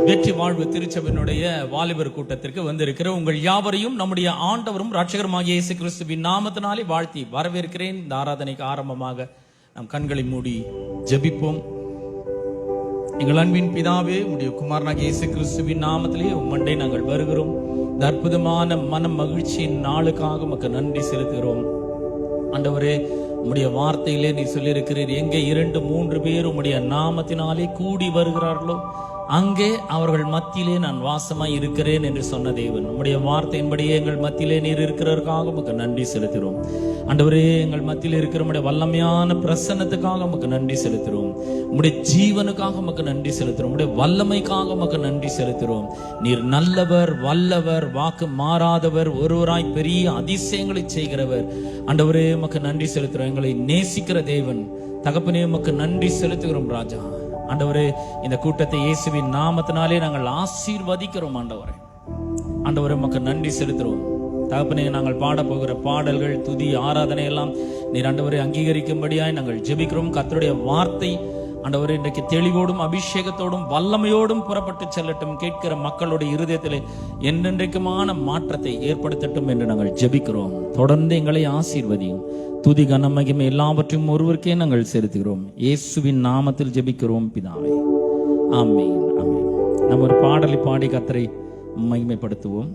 வெற்றி வாழ்வு திருச்சபையினுடைய வாலிபர் கூட்டத்திற்கு வந்திருக்கிற உங்கள் யாவரையும் நம்முடைய ஆண்டவரும் இரட்சகருமாகிய இயேசு கிறிஸ்துவின் நாமத்தினாலே வாழ்த்தி வரவேற்கிறேன். இந்த ஆராதனைக்கு ஆரம்பமாக நம் கண்களை மூடி ஜெபிப்போம். எங்கள் அன்பின் பிதாவே, உம்முடைய குமாரனாகிய இயேசு கிறிஸ்துவின் நாமத்திலே உம்மண்டை நாங்கள் வருகிறோம். இந்த அற்புதமான மன மகிழ்ச்சியின் நாளுக்காக உமக்கு நன்றி செலுத்துகிறோம். ஆண்டவரே, உம்முடைய வார்த்தையிலே நீ சொல்லியிருக்கிறீர், எங்கே 2-3 பேர் உம்முடைய நாமத்தினாலே கூடி வருகிறார்களோ அங்கே அவர்கள் மத்தியிலே நான் வாசமாய் இருக்கிறேன் என்று சொன்ன தேவன், உம்முடைய வார்த்தையின்படியே எங்கள் மத்தியிலே நீர் இருக்கிறதற்காக உமக்கு நன்றி செலுத்துகிறோம். ஆண்டவரே, எங்கள் மத்தியில் இருக்கிற உம்முடைய வல்லமையான பிரசன்னத்துக்காக உமக்கு நன்றி செலுத்துகிறோம். உம்முடைய ஜீவனுக்காக உமக்கு நன்றி செலுத்துகிறோம். உம்முடைய வல்லமைக்காக உமக்கு நன்றி செலுத்துகிறோம். நீர் நல்லவர், வல்லவர், வாக்கு மாறாதவர், ஒருவராய் பெரிய அதிசயங்களை செய்கிறவர். ஆண்டவரே, உமக்கு நன்றி செலுத்துகிறோம். எங்களை நேசிக்கிற தேவன் தகப்பனே, உமக்கு நன்றி செலுத்துகிறோம். ராஜா ஆண்டவரே, இந்த கூட்டத்தை இயேசுவின் நாமத்தினாலே நாங்கள் ஆசீர்வதிக்கிறோம். ஆண்டவரே, உமக்கு நன்றி செலுத்துகிறோம். தகப்பனே, நாங்கள் பாட போகிற பாடல்கள், துதி, ஆராதனை எல்லாம் நீர் ஆண்டவரை அங்கீகரிக்கும்படியாய் நாங்கள் ஜெபிக்கிறோம். கர்த்தருடைய வார்த்தை ஆண்டவரே இன்றைக்கு தெளிவோடும் அபிஷேகத்தோடும் வல்லமையோடும் புறப்பட்டு செல்லட்டும். கேட்கிற மக்களுடைய இருதயத்திலே என்றென்றைக்குமான மாற்றத்தை ஏற்படுத்தட்டும் என்று நாங்கள் ஜெபிக்கிறோம். தொடர்ந்து எங்களை ஆசீர்வதியும். துதி, கன, மகிமை எல்லாவற்றையும் ஒருவருக்கே நாங்கள் செலுத்துகிறோம். இயேசுவின் நாமத்தில் ஜெபிக்கிறோம் பிதாவே, ஆமென், ஆமென். நம்ம ஒரு பாடலை பாடி கர்த்தரை மகிமைப்படுத்துவோம்.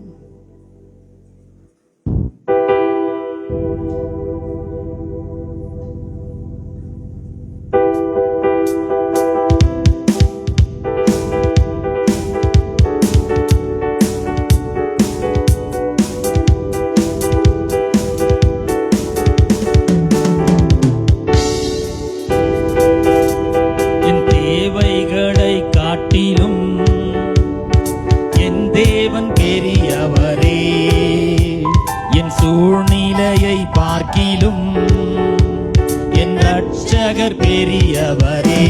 சூழ்நிலையை பார்க்கிலும் என் இரட்சகர் பெரியவரே.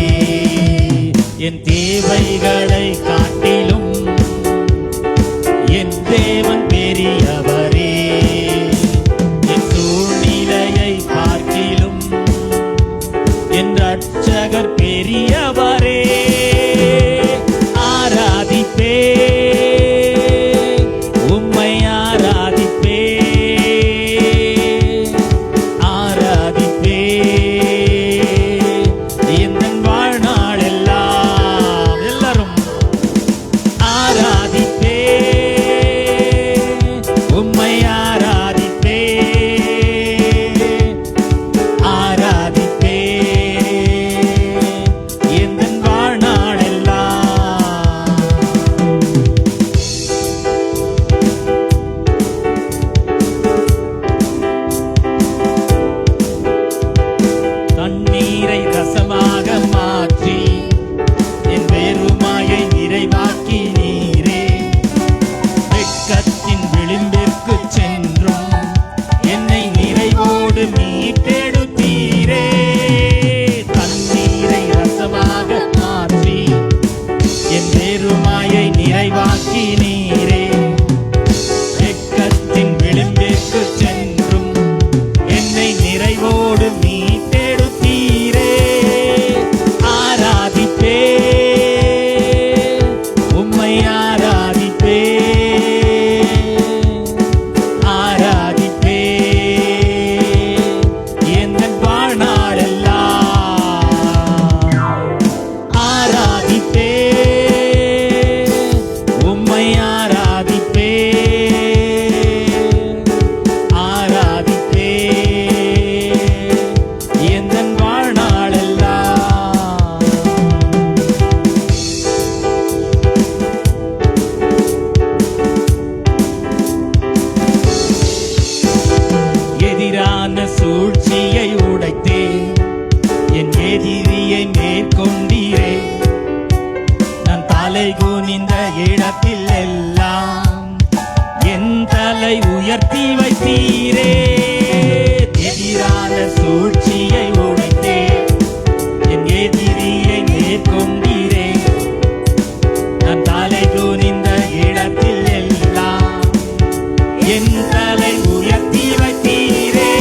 என் தேவைகளை காட்டிலும் என் தேவன் பெரியவரே. என் சூழ்நிலையை பார்க்கிலும் என் இரட்சகர் பெரியவரே. ஆராதிப்பே, உம்மை ஆராதிப்பே, சூழ்ச்சியை உடைத்தே என் எதிரியை மேற்கொண்டீரே. நான் தலை குனிந்த இடத்தில் எல்லாம் என் தலை உயர்த்தி வைத்தீரே. எதிரான சூழ்ச்சியை உடைத்தே என் எதிரியை மேற்கொண்டீரே. நான் தலை குனிந்த இடத்தில் எல்லாம் என் தலை உயர்த்தி வைத்தீரே.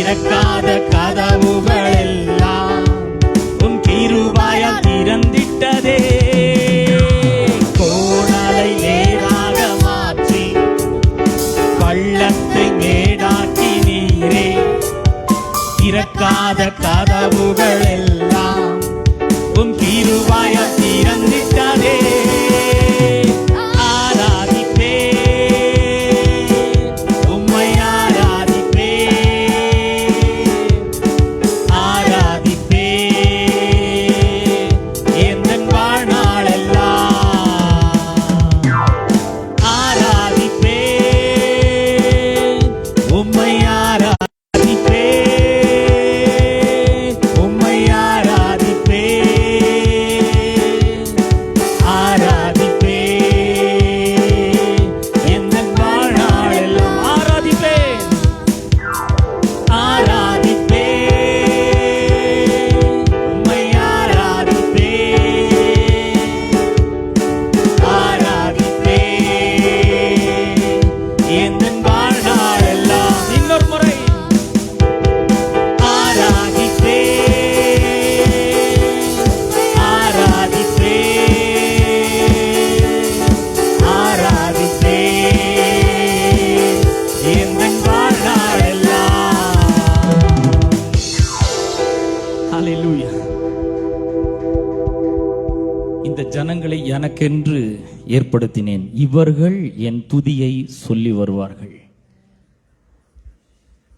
திறக்காத கதவுகள் எல்லாம் உன் கிருபையால் திறந்திட்டதே. கோணலை நேராக மாற்றி பள்ளத்தை மேடாக்கி நீரே. திறக்காத கதவுகள் எல்லாம் உன் கிருபையால் திறந்திட்டதே. இந்த ஜனங்களை எனக்கென்று ஏற்படுத்தினேன், இவர்கள் என் துதியை சொல்லி வருவார்கள்.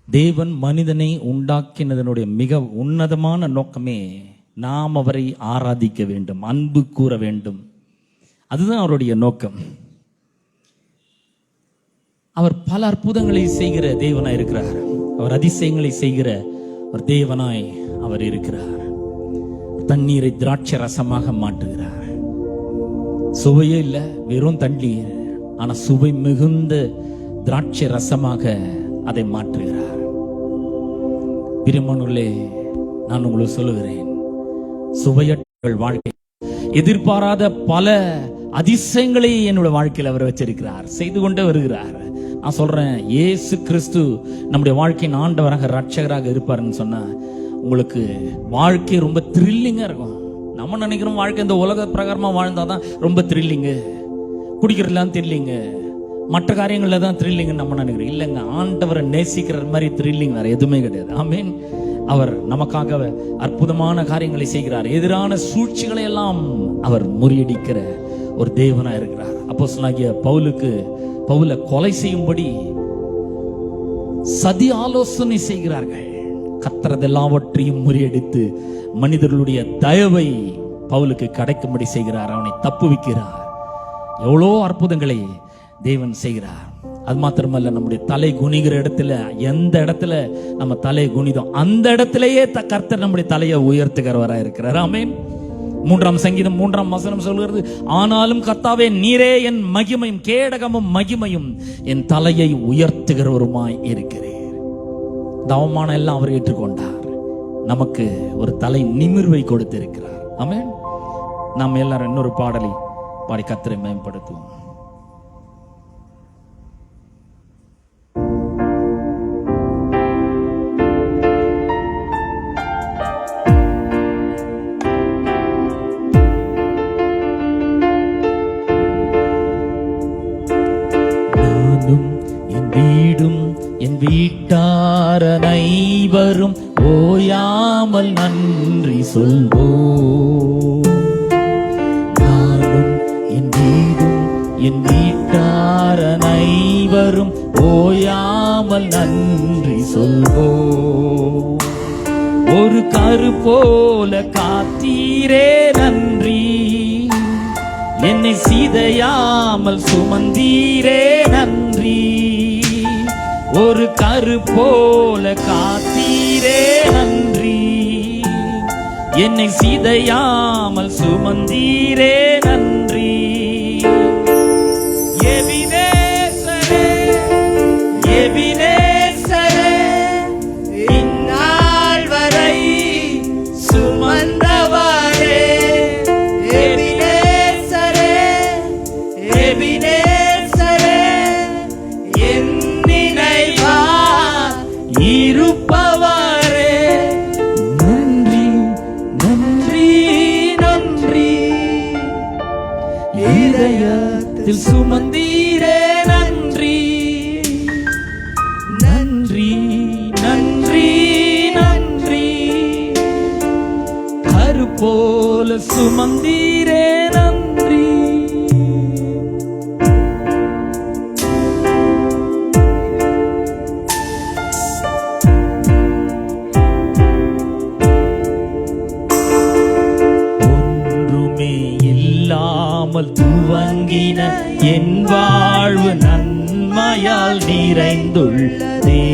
தேவன் மனிதனை உண்டாக்கினதனுடைய மிக உன்னதமான நோக்கமே நாம் அவரை ஆராதிக்க வேண்டும், அன்பு கூற வேண்டும். அதுதான் அவருடைய நோக்கம். அவர் பல அற்புதங்களை செய்கிற தேவனாய் இருக்கிறார். அவர் அதிசயங்களை செய்கிற ஒரு தேவனாய் அவர் இருக்கிறார். தண்ணீரை திராட்சை ரசமாக மாற்றுகிறார். சுவையே இல்லை, வெறும் தண்ணீர், ஆனா சுவை மிகுந்த திராட்சை ரசமாக அதை மாற்றுகிறார். பிரியமானவர்களே, நான் உங்களுக்கு சொல்லுகிறேன், சுவையற்ற வாழ்க்கை, எதிர்பாராத பல அதிசயங்களை என்னோட வாழ்க்கையில் அவர் வச்சிருக்கிறார், செய்து கொண்டே வருகிறார். நான் சொல்றேன், இயேசு கிறிஸ்து நம்முடைய வாழ்க்கையின் ஆண்டவராக ரட்சகராக இருப்பாருன்னு சொன்னா உங்களுக்கு வாழ்க்கை ரொம்ப த்ரில்லிங்கா இருக்கும். நம்ம நினைக்கிறோம் வாழ்க்கை இந்த உலக பிரகாரமா வாழ்ந்தாதான் ரொம்ப த்ரில்லிங்கு, குடிக்கிறதுலாம் த்ரில்லிங்கு, மற்ற காரியங்கள்ல தான் த்ரில்லிங்கு நம்ம நினைக்கிறோம். இல்லைங்க, ஆண்டவரை நேசிக்கிற மாதிரி த்ரில்லிங் வேற எதுவுமே கிடையாது. ஆமீன். அவர் நமக்காக அற்புதமான காரியங்களை செய்கிறார். எதிரான சூழ்ச்சிகளை எல்லாம் அவர் முறியடிக்கிற ஒரு தேவனா இருக்கிறார். அப்போஸ்தலனாகிய பவுலை கொலை செய்யும்படி சதி ஆலோசனை செய்கிறார்கள். கர்த்தர் எல்லாவற்றையும் முறியடித்து மனிதர்களுடைய தயவை பவுலுக்கு கிடைக்கும்படி செய்கிறார். அவனை தப்புவிக்கிறார். எவ்வளோ அற்புதங்களை தேவன் செய்கிறார். அது மாத்திரமல்ல, நம்முடைய தலை குனிகிற இடத்துல, எந்த இடத்துல நம்ம தலை குனிதோம் அந்த இடத்திலேயே கர்த்தர் நம்முடைய தலையை உயர்த்துகிறவராக இருக்கிறார். ஆமென். 3ஆம் சங்கீதம் 3ஆம் வசனம் சொல்கிறது, ஆனாலும் கர்த்தாவே நீரே என் மகிமையும் கேடகமும் மகிமையும், என் தலையை உயர்த்துகிறவருமாய் இருக்கிறீர். அவமானம் எல்லாம் அவர் ஏற்றுக்கொண்டார். நமக்கு ஒரு தலை நிமிர்வை கொடுத்திருக்கிறார். ஆமென். நாம் எல்லாரும் இன்னொரு பாடலை பாடி கர்த்தரை மேம்படுத்துவோம். என் வீடும் என் வீட்டார் அனைவரும் ஓயாமல் நன்றி சொல்வோம். நானும் என் வீடும் என் வீட்டார் அனைவரும் ஓயாமல் நன்றி சொல்வோம். ஒரு கரு போல காத்தீரே நன்றி, என்னை சிதையாமல் சுமந்தீரே நன்றி. ஒரு கரு போல காத்தீரே நன்றி, என்னை சிதையாமல் சுமந்தீரே நன்றி. எபினேசரே, எபினேசரே, இந்நாள் வரை சுமந்தவரே. எபினேசரே, எபினேசரே, என் நினைவா இருப்பவர். இதயத்தில் சுமந்தீரே நன்றி நன்றி நன்றி நன்றி. கரு போல சுமந்தீரே நன்றி. ஒன்றுமே இல்லாமல் துவங்கின என் வாழ்வு நன்மையால் நிறைந்துள்ளதே.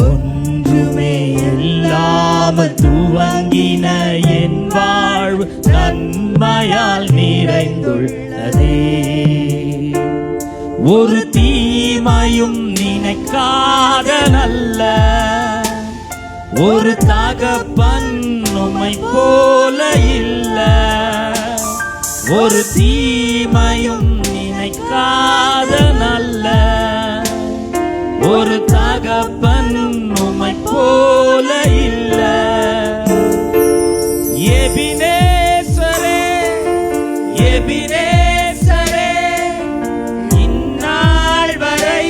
ஒன்றுமே இல்லாமல் துவங்கின என் வாழ்வு நன்மையால் நிறைந்துள்ளதே. ஒரு தீமையும் நினைக்காத நல்ல ஒரு தகப்பன் உம்மை போல இல்ல. ஒரு தீமையும் நினைக்காத நல்ல ஒரு தகப்பன் உம்மை போல இல்ல. எபினேசரே எபினேசரே இந்நாள் வரை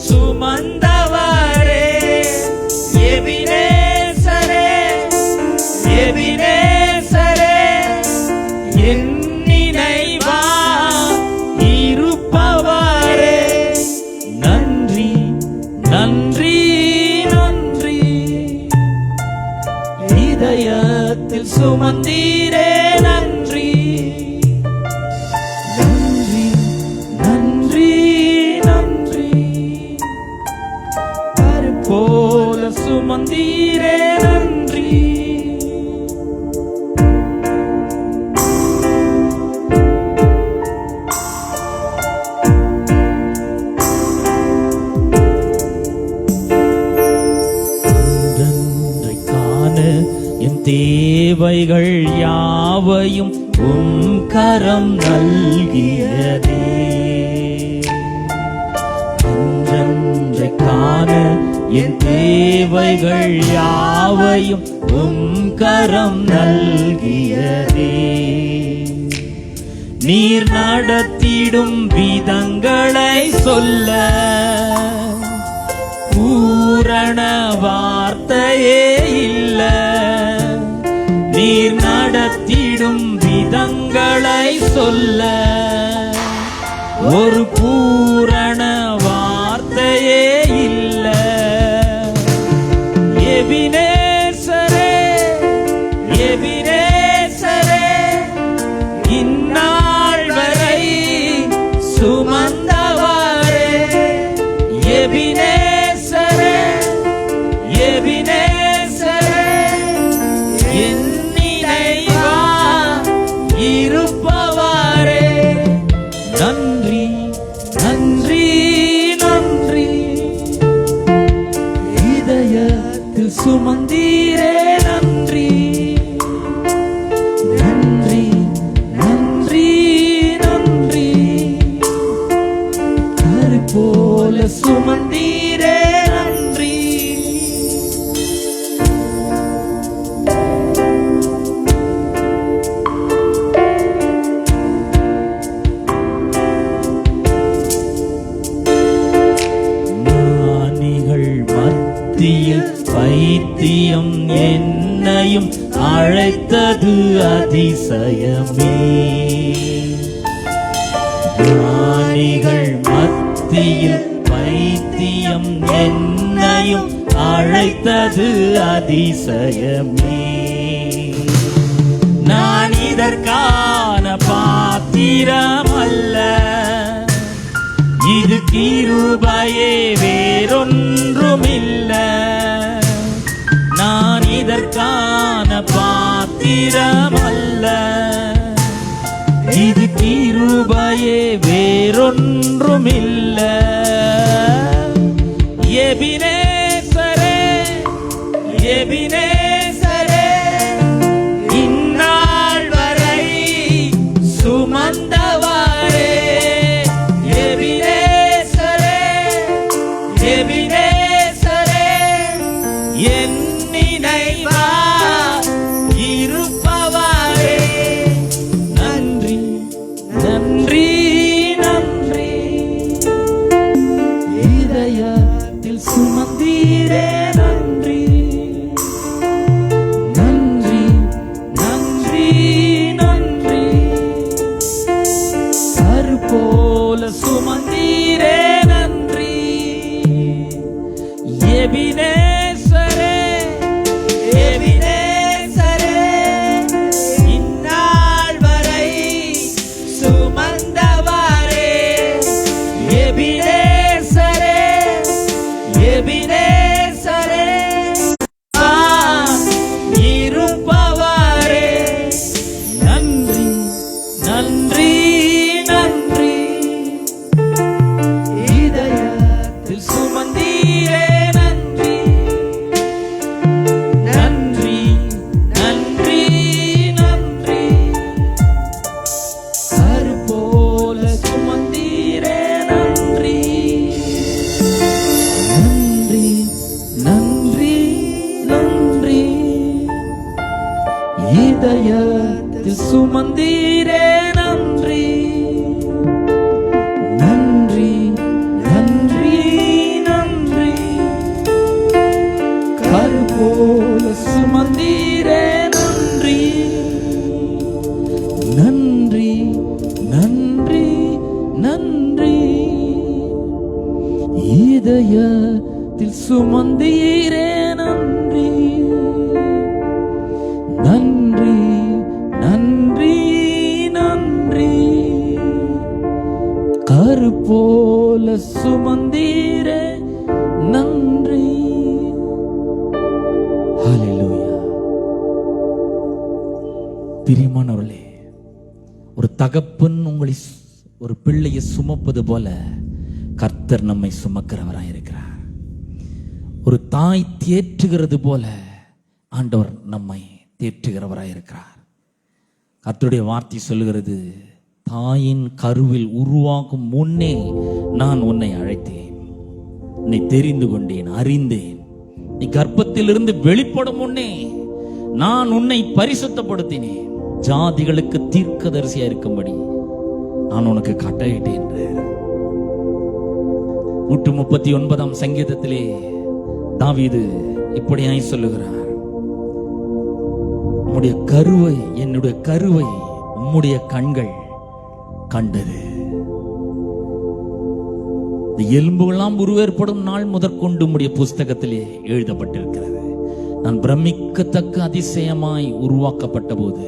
சுமந்தவரே. எபினேசரே எபினேசரே என் நினைவா இருப்பவரே. நன்றி நன்றி நன்றி. இதயத்தில் சுமந்தீரே நன்றி நன்றி நன்றி நன்றி. கரு போல சுமந்தீரே நன்றி. என் தேவைகள் யாவையும் உம் கரம் நல்கியதே. அன்றன்றை காண என் தேவைகள் யாவையும் உம் கரம் நல்கியதே. நீர் நடத்திடும் விதங்களை சொல்ல பூரண வார்த்தையே இல்ல. நீர் நடத்திடும் விதங்களை சொல்ல ஒரு பூரண வார்த்தையே இல்ல. எபினேசரே எபினேசரே இந்நாள் வரை சுமந்தவரே. எபினேசரே எபினேசரே என் நினைவா இருப்பவரே. நன்றி நன்றி நன்றி. இதயத்தில் சுமந்தீரே நன்றி நன்றி நன்றி நன்றி. கரு போல சுமந்தீரே நன்றி. ஞானிகள் மத்தியில் பைத்தியம் என்னையும் அழைத்தது அதிசயமே. ஞானிகள் மத்தியில் பைத்தியம் என்னையும் அழைத்தது அதிசயமே. நான் இதற்கான பாத்திரம் அல்ல. இது கிருபையே வேறொன்றுமில்ல. நான் இதற்கான பாத்திரம் அல்ல. இது கிருபையே வேறொன்றுமில்ல. எபினேசரே எபினேசரே இந்நாள் வரை சுமந்தவரே. எபினேசரே எபினேசரே என் நினைவா இருப்பவரே. நன்றி சுமந்தீரே நன்றி, நன்றி, நன்றி, நன்றி. கரு போல சுமந்தீரே நன்றி. எபினேசரே, எபினேசரே, இந்நாள் வரை சுமந்தவரே. எபினேசரே, எபினேசரே, இருப்பவரே. நன்றி, நன்றி, நன்றி. இதயத்தில் சுமந்தீரே நன்றி, நன்றி, நன்றி, நன்றி. கரு போல சுமந்தீரே நன்றி, நன்றி, நன்றி, நன்றி. இதயத்தில் சுமந்தீரே நன்றி, நன்றி, நன்றி, நன்றி. கரு போல சுமந்தீரே நன்றி, நன்றி, நன்றி, நன்றி. இதயத்தில் சுமந்தீரே நன்றி, நன்றி, நன்றி, நன்றி. கரு போல சுமந்தீரே நன்றி. ஹல்லேலூயா. பிரியமானவர்களே, ஒரு தகப்பன் உங்களை ஒரு பிள்ளையை சுமப்பது போல கர்த்தர் நம்மை சுமக்கிறவராய் இருக்கிறார். ஒரு தாய் தேற்றுகிறது போல ஆண்டவர் நம்மை தேற்றுகிறவராய் இருக்கிறார். கர்த்தருடைய வார்த்தை சொல்லுகிறது, தாயின் கருவில் உருவாகும் முன்னே நான் உன்னை அழைத்தேன், உன்னை தெரிந்து கொண்டேன், அறிந்தேன். நீ கர்ப்பத்திலிருந்து வெளிப்படும் முன்னே நான் உன்னை பரிசுத்தப்படுத்தினேன், ஜாதிகளுக்கு தீர்க்கதரிசியா இருக்கும்படி நான் உனக்கு கட்டளையிட்டேன் என்றார். 139 சங்கீதத்திலே தாவீது இப்படியாய் சொல்லுகிறார், உம்முடைய கருவை, என்னுடைய கருவை உம்முடைய கண்கள் கண்டது. இந்த எலும்புகளாம் உருவேற்படும் நாள் முதற்கொண்டு உம்முடைய புஸ்தகத்திலே எழுதப்பட்டிருக்கிறது. நான் பிரமிக்கத்தக்க அதிசயமாய் உருவாக்கப்பட்ட போது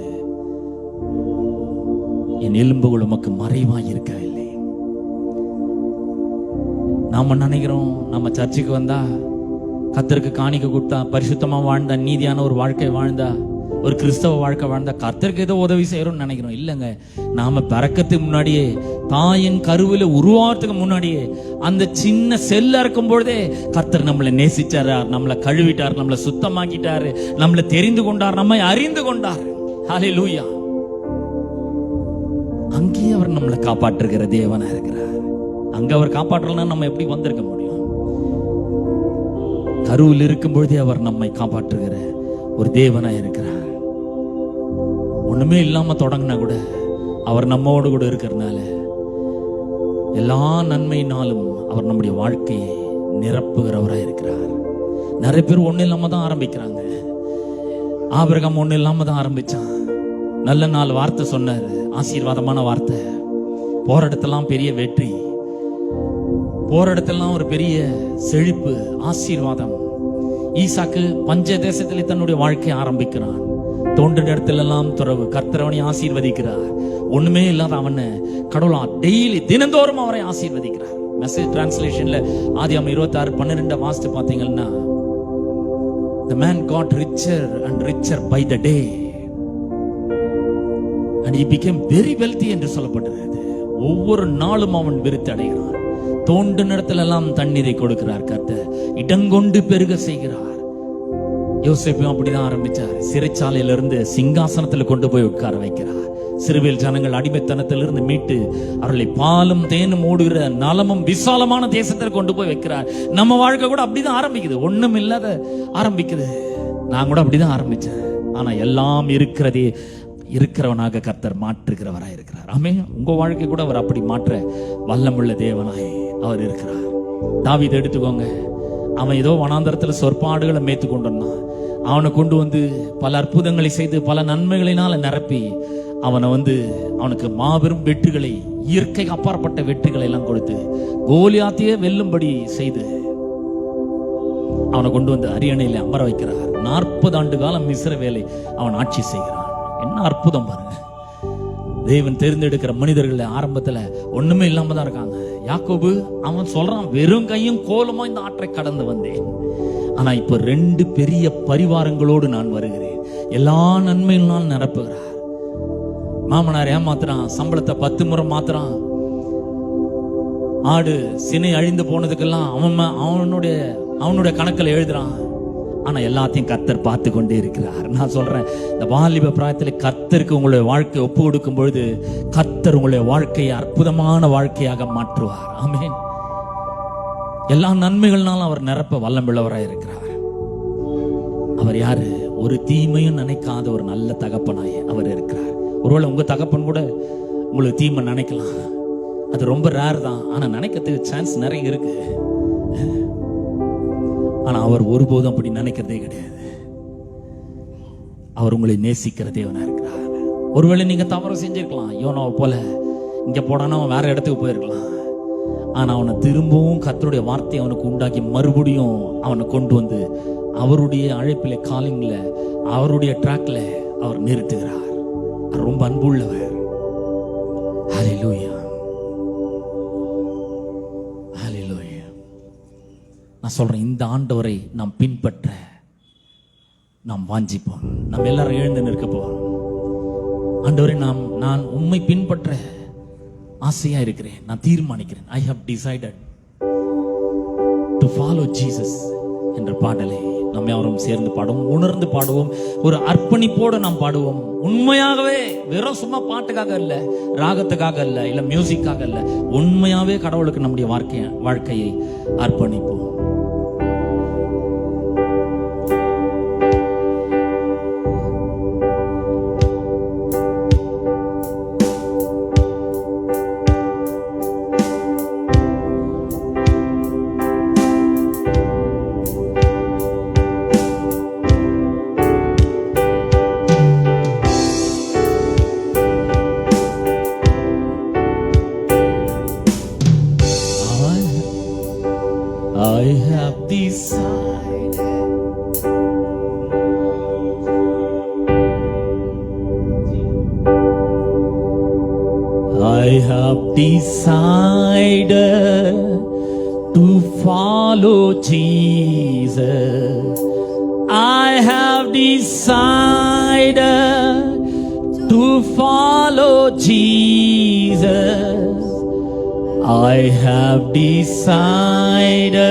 என் எலும்புகள் உமக்கு மறைவாய் இருக்கவில்லை. நாம நினைக்கிறோம், நம்ம சர்ச்சுக்கு வந்தா, கர்த்தருக்கு காணிக்க கொடுத்தா, பரிசுத்தமா வாழ்ந்தா, நீதியான ஒரு வாழ்க்கை வாழ்ந்தா, ஒரு கிறிஸ்தவ வாழ்க்கை வாழ்ந்தா கர்த்தருக்கு ஏதோ உதவி செய்யறோம்னு நினைக்கிறோம். இல்லைங்க, நாம பிறக்கிறதுக்கு முன்னாடியே, தாயின் கருவில உருவாகிறதுக்கு முன்னாடியே, அந்த சின்ன செல்ல இருக்கும் பொழுதே கர்த்தர் நம்மளை நேசிச்சார், நம்மளை கழுவிட்டார், நம்மளை சுத்தமாக்கிட்டாரு, நம்மளை தெரிந்து கொண்டார், நம்மை அறிந்து கொண்டார். ஹல்லேலூயா. அங்கேயே அவர் நம்மளை காப்பாற்றுகிற தேவனா இருக்கிறார். அங்க அவர் காப்பாற்றலன்னா நம்ம எப்படி வந்திருக்க முடியும்? கருவில் இருக்கும் பொழுதே அவர் நம்மை காப்பாற்றுகிற ஒரு தேவனா இருக்கிறார். ஒண்ணுமே இல்லாம தொடங்கினா கூட அவர் நம்மோடு கூட இருக்கிறதுனால எல்லா நன்மையினாலும் அவர் நம்முடைய வாழ்க்கையை நிரப்புகிறவராக இருக்கிறார். நிறைய பேர் ஒண்ணு இல்லாம தான் ஆரம்பிக்கிறாங்க. ஆபிரகாம் ஒண்ணு இல்லாம தான் ஆரம்பிச்சான். நல்ல 4 வார்த்தை சொன்னாரு, ஆசீர்வாதமான வார்த்தை. போற இடத்தெல்லாம் பெரிய வெற்றி, போற இடத்தெல்லாம் ஒரு பெரிய செழிப்பு, ஆசீர்வாதம். ஈசாக்கு பஞ்ச தேசத்திலே தன்னுடைய வாழ்க்கையை ஆரம்பிக்கிறான். தோன்ற இடத்திலெல்லாம் துறவு. கர்த்தர் அவனை ஆசீர்வதிக்கிறார். ஒண்ணுமே இல்லாத அவனை கடவுளா டெய்லி தினந்தோறும் அவரை ஆசீர்வதிக்கிறார். மெசேஜ் டிரான்ஸ்லேஷன்ல ஆதியாகமம் 26:12 வாசித்து பாத்தீங்கன்னா, the man got richer and richer by the day and he became very wealthy என்று சொல்லப்பட்டிருக்கிறது. ஒவ்வொரு நாளும் அவன் விருத்தி அடைகிறான். தோண்டு நிலத்திலெல்லாம் தண்ணீரை கொடுக்கிறார் கர்த்தர், இடங்கொண்டு பெருக செய்கிறார். யோசேப்பும் அப்படிதான் ஆரம்பிச்சார். சிறைச்சாலையிலிருந்து சிங்காசனத்தில் கொண்டு போய் உட்கார வைக்கிறார். சிறுவேல் ஜனங்கள் அடிமைத்தனத்திலிருந்து மீட்டு அவர்களை பாலும் தேனும் ஓடுகிற நலமும் விசாலமான தேசத்தில் கொண்டு போய் வைக்கிறார். நம்ம வாழ்க்கை கூட அப்படிதான் ஆரம்பிக்குது. ஒண்ணும் இல்லாத ஆரம்பிக்குது. நான் கூட அப்படிதான் ஆரம்பிச்சேன். ஆனா எல்லாம் இருக்கிறவனாக கர்த்தர் மாற்றுகிறவராய் இருக்கிறார். ஆமே, உங்க வாழ்க்கை கூட அவர் அப்படி மாற்ற வல்லமுள்ள தேவனாய் அவர் இருக்கிறார். தாவீதை எடுத்துக்கோங்க. அவன் ஏதோ வனாந்தரத்துல சொற்பாடுகளை மேய்த்து கொண்டு வந்தான். அவனை கொண்டு வந்து பல அற்புதங்களை செய்து பல நன்மைகளினால நிரப்பி அவனுக்கு மாபெரும் வெற்றிகளை, இயற்கை அப்பாற்பட்ட வெற்றிகளை எல்லாம் கொடுத்து கோலியாத்தையே வெல்லும்படி செய்து அவனை கொண்டு வந்து அரியணையில அமர வைக்கிறார். 40 ஆண்டு காலம் இஸ்ரவேலை அவன் ஆட்சி செய்கிறான். என்ன அற்புதம் பாருங்க. தேவன் தேர்ந்தெடுக்கிற மனிதர்கள் ஆரம்பத்துல ஒண்ணுமே இல்லாம தான் இருக்காங்க. யாக்கோபு அவன் சொல்றான், வெறும் கையும் கோலமா இந்த ஆற்றை கடந்து வந்தேன், ஆனா இப்ப 2 பெரிய பரிவாரங்களோடு நான் வருகிறேன், எல்லா நன்மையினால் நிரப்புகிறார். மாமனார் ஏமாத்துறான், சம்பளத்தை 10 முறை மாத்துறான், ஆடு சினை அழிந்து போனதுக்கெல்லாம் அவனுடைய கணக்கில் எழுதுறான். ஆனா எல்லாத்தையும் கர்த்தர் பார்த்து கொண்டே இருக்கிறார். நான் சொல்றேன், இந்த வாலிப பிராயத்தில் கர்த்தருக்கு உங்களுடைய வாழ்க்கையை ஒப்பு கொடுக்கும் பொழுது கர்த்தர் உங்களுடைய வாழ்க்கையை அற்புதமான வாழ்க்கையாக மாற்றுவார். ஆமென். எல்லா நன்மைகள்னாலும் அவர் நிரப்ப வல்லமுள்ளவராய் இருக்கிறார். அவர் யாரு? ஒரு தீமையும் நினைக்காத ஒரு நல்ல தகப்பனாய் அவர் இருக்கிறார். ஒருவேளை உங்க தகப்பன் கூட உங்களுக்கு தீமை நினைக்கலாம், அது ரொம்ப ரேர் தான். ஆனா நினைக்கிறதுக்கு சான்ஸ் நிறைய இருக்கு. ஆனா அவர் ஒருபோதும் அப்படி நினைக்கிறதே கிடையாது. அவர் உங்களை நேசிக்கிற தேவனா இருக்கிறார். ஒருவேளை நீங்க தவறு செஞ்சிருக்கலாம், யோனாவை போல இங்க போடானா அவன் வேற இடத்துக்கு போயிருக்கலாம். ஆனா அவனை திரும்பவும் கர்த்தருடைய வார்த்தையை அவனுக்கு உண்டாக்கி மறுபடியும் அவனை கொண்டு வந்து அவருடைய அழைப்பில, காலிங்ல, அவருடைய ட்ராக்ல அவர் நிறுத்துகிறார். அவர் ரொம்ப அன்புள்ளவர். ஹல்லேலூயா, ஹல்லேலூயா. நான் சொல்றேன், இந்த ஆண்டவரை நாம் பின்பற்ற நாம் வாஞ்சிப்போம். நாம் எல்லாரும் எழுந்து நிற்க போறோம். ஆண்டவரை நான் உம்மை பின்பற்ற ஆசையா இருக்கிறேன், நான் தீர்மானிக்கிறேன். I have decided to follow Jesus என்ற பாடலை நம்ம யாரும் சேர்ந்து பாடுவோம், உணர்ந்து பாடுவோம், ஒரு அர்ப்பணிப்போடு நாம் பாடுவோம். உண்மையாகவே வெறும் சும்மா பாட்டுக்காக இல்ல, ராகத்துக்காக இல்ல, இல்ல மியூசிக்காக இல்ல, உண்மையாவே கடவுளுக்கு நம்முடைய வாழ்க்கையை அர்ப்பணிப்போம். I have decided. I have decided to follow Jesus. I have decided to follow Jesus. I have decided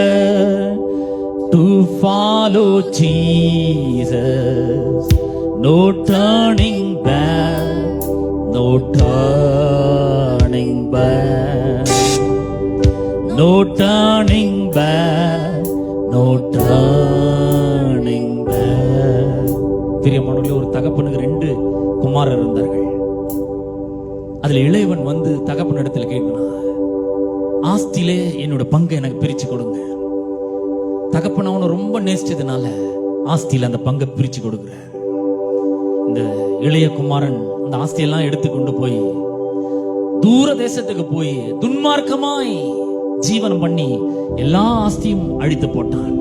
to follow Jesus. No turning back, no turning back, no turning back, no turning back. பிரியமானவர்களே, ஒரு தகப்பனுக்கு 2 குமாரர் இருந்தார்கள். அதுல இளையவன் வந்து தகப்பன் இடத்துல கேட்கணும், ஆஸ்தியிலே என்னோட பங்கை எனக்கு பிரிச்சு கொடுங்க. தகப்பன் அவனை ரொம்ப நேசிச்சதுனால ஆஸ்தியில அந்த பங்கை பிரிச்சு கொடுக்கிறார். இந்த இளைய குமாரன் அந்த ஆஸ்தியெல்லாம் எடுத்துக்கொண்டு போய் தூர தேசத்துக்கு போய் துன்மார்க்கமாய் ஜீவனம் பண்ணி எல்லா ஆஸ்தியும் அழித்து போட்டான்.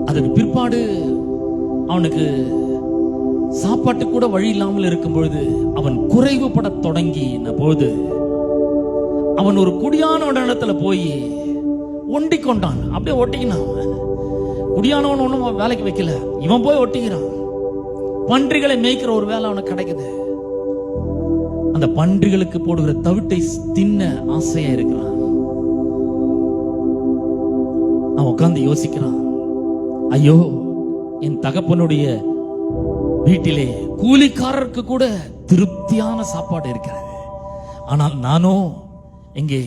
அதுக்கு பிற்பாடு அவனுக்கு சாப்பாட்டு கூட வழி இல்லாமல் இருக்கும் பொழுது அவன் குறைவுபட தொடங்கின போது அவன் ஒரு குடியான இடத்துல போய் ஒண்டி கொண்டான். அப்படியே ஒட்டிக்கினான். குடியானவன் ஒண்ணும் வேலைக்கு வைக்கல, இவன் போய் ஒட்டிக்கிறான். பன்றிகளை மேய்க்கிற ஒரு வேலை அவனுக்கு கிடைக்குது. அந்த பன்றிகளுக்கு போடுகிற தவிட்டை தின்ன ஆசையா இருக்கிறான். அவன் உட்கார்ந்து யோசிக்கிறான், ஐயோ, என் தகப்பனுடைய வீட்டிலே கூலிக்காரருக்கு கூட திருப்தியான சாப்பாடு இருக்கிறது, ஆனால் நானோ இங்கே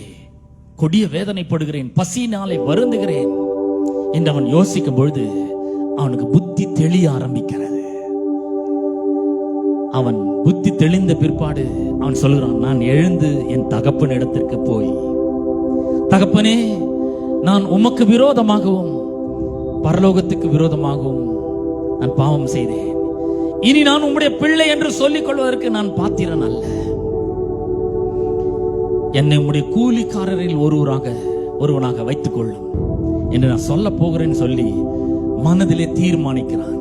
கொடிய வேதனைப்படுகிறேன், பசியினாலே வருந்துகிறேன் என்று அவன் யோசிக்கும் பொழுது அவனுக்கு புத்தி தெளிய ஆரம்பிக்கிறது. அவன் புத்தி தெளிந்த பிற்பாடு அவன் சொல்கிறான், நான் எழுந்து என் தகப்பன் இடத்திற்கு போய், தகப்பனே, நான் உமக்கு விரோதமாகவும் பரலோகத்துக்கு விரோதமாகவும் நான் பாவம் செய்தேன். இனி நான் உம்முடைய பிள்ளை என்று சொல்லிக் கொள்வதற்கு நான் பாத்திரன் அல்ல. என்னை உம்முடைய கூலிக்காரரில் ஒருவனாக வைத்துக் கொள்ளும் என்று நான் சொல்ல போகிறேன்னு சொல்லி மனதிலே தீர்மானிக்கிறான்.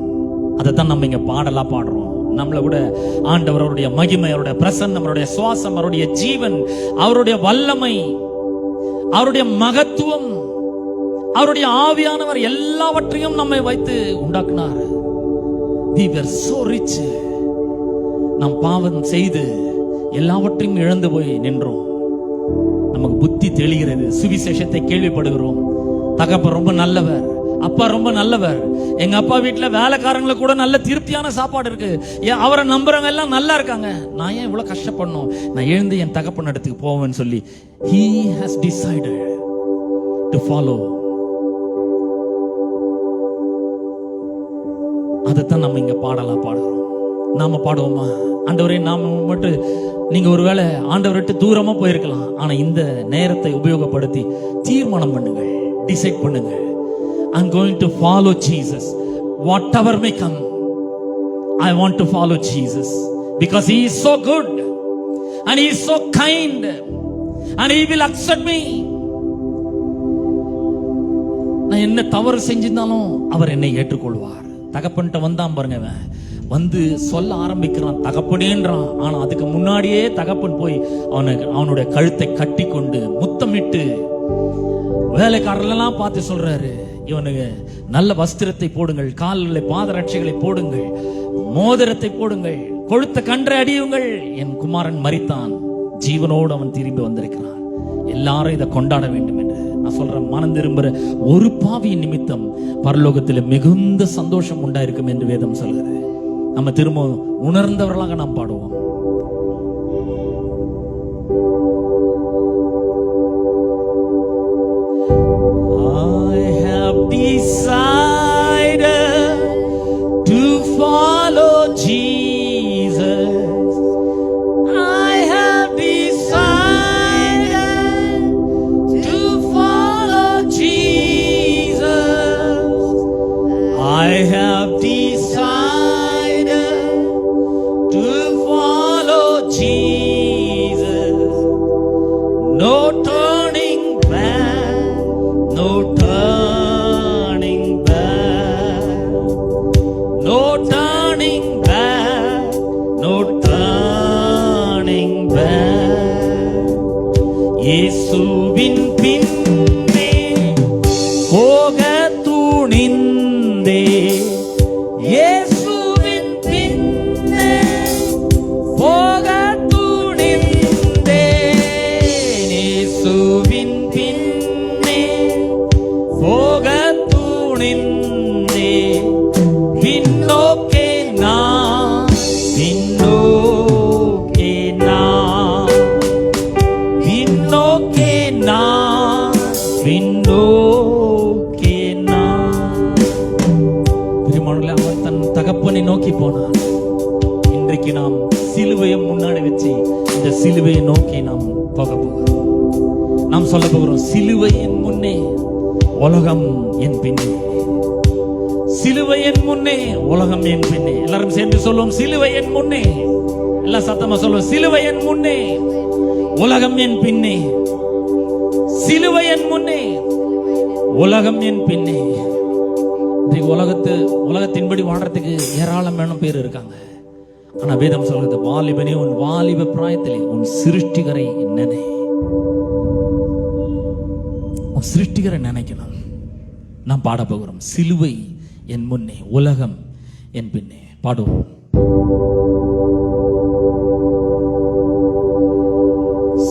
அதைத்தான் நம்ம இங்க பாடலா பாடுறோம். நம்மளை விட ஆண்டவர், அவருடைய மகிமை, அவருடைய பிரசன்னம், அவருடைய சுவாசம், அவருடைய ஜீவன், அவருடைய வல்லமை, அவருடைய மகத்துவம், அவருடைய ஆவியானவர் எல்லாவற்றையும் நம்மை வைத்து உண்டாக்குனார். We were so rich. நாம் பாவம் செய்து எல்லாவற்றையும் இழந்து போய் நின்றோம். நமக்கு புத்தி தெளிகிறது, சுவிசேஷத்தை கேள்விப்படுகிறோம். தகப்பன் ரொம்ப நல்லவர், அப்பா ரொம்ப நல்லவர். எங்க அப்பா வீட்டுல வேலைக்காரங்களுக்கு கூட நல்ல திருப்தியான சாப்பாடு இருக்கு, அவரை நம்புறவங்க எல்லாம் நல்லா இருக்காங்க. நான் ஏன் இவ்வளவு கஷ்டப்படணும்? நான் எழுந்து என் தகப்பன் இடத்துக்கு போவேன்னு சொல்லி he has decided to follow. அதைத்தான் நம்ம இங்க பாடலா பாடுறோம். நாம பாடுவோமா? ஆண்டவரே, நாம மட்டும் நீங்க ஒருவேளை ஆண்டவர்கிட்ட தூரமா போயிருக்கலாம். ஆனா இந்த நேரத்தை உபயோகப்படுத்தி தீர்மானம் பண்ணுங்கள், டிசைட் பண்ணுங்கள். I'm going to follow Jesus. Whatever may come, I want to follow Jesus because He is so good and He is so kind and He will accept me. நான் என்ன தவறு செஞ்சிருந்தாலும் அவர் என்னை ஏற்றுக்கொள்வார். தகப்பன்ட்ட வந்தான் பாருங்க, வந்து சொல்ல ஆரம்பிக்கிறான், தகப்பனேன்றான். ஆனா அதுக்கு முன்னாடியே தகப்பன் போய் அவனுடைய கழுத்தை கட்டி கொண்டு முத்தமிட்டு வேலைக்காரர்களெல்லாம் பார்த்து சொல்றாரு, இவனுக்கு நல்ல வஸ்திரத்தை போடுங்கள், கால்களை பாதரட்சைகளை போடுங்கள், மோதிரத்தை போடுங்கள், கொழுத்த கன்றை அடியுங்கள். என் குமாரன் மரித்தான், ஜீவனோடு அவன் திரும்பி வந்திருக்கிறான். எல்லாரும் இதை கொண்டாட வேண்டும் என்று நான் சொல்றேன். மனம் திரும்புற ஒரு பாவியின் நிமித்தம் பரலோகத்தில் மிகுந்த சந்தோஷம் உண்டாயிருக்கும் என்று வேதம் சொல்கிறது. நம்ம திரும்ப உணர்ந்தவர்களாக நாம் பாடுவோம். I have decided to follow Jesus. I have decided to follow Jesus. I have decided to follow Jesus. No turning back, no turning back, no turning back, no turning back. இயேசுவின் பின்னே போக துணிந்தே, இயேசுவின் பின்னே போக துணிந்தே, இயேசுவின் பின்னே போக துணிந்தே, பின்னோக்கே நான், பின்னோக்கே நான், பின்னோக்கே நான், பின்னோக்கே நான். பிரியமானவர்களே, அவர் தன் தகப்பனை நோக்கி போனார். இன்றைக்கு நாம் சிலுவையை முன்னாடி வச்சு இந்த சிலுவையை நோக்கி நாம் போக போகிறோம். நாம் சொல்ல போகிறோம், சிலுவையின் முன்னே உலகம் என் பின்னே, சிலுவையின் முன்னே உலகம் என் பின்னே. எல்லாரும் சேர்ந்து சொல்லுவோம், சிலுவையின் முன்னே. எல்லாம் சத்தமா சொல்லுவோம், சிலுவையின் முன்னே உலகம் என் பின்னே, சிலுவையின் முன்னே உலகம் என் பின்னே. உலகத்தின்படி வாழ்றதுக்கு ஏராளமான பேர் இருக்காங்க. ஆனா வேதம் சொல்றது, வாலிபனே, உன் வாலிப பிராயத்திலே உன் சிருஷ்டிகரை நினை, உன் சிருஷ்டிகரை நினைக்கணும். நாம் பாட போகிறோம், சிலுவை என் முன்னே உலகம் என் பின்னே. பாடுவோம்.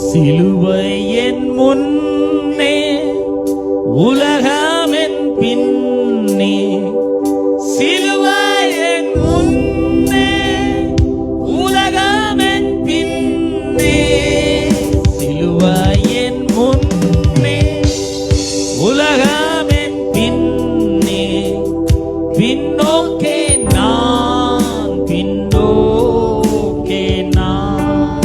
சிலுவை என் முன்னே உலகம் என் பின்னே, சிலுவை என் முன்னே உலகம் என் பின்னே, சிலுவை என் முன்னே உலகம் என் பின்னே, பின்னோக்கே நான், பின்னோக்கே நான்,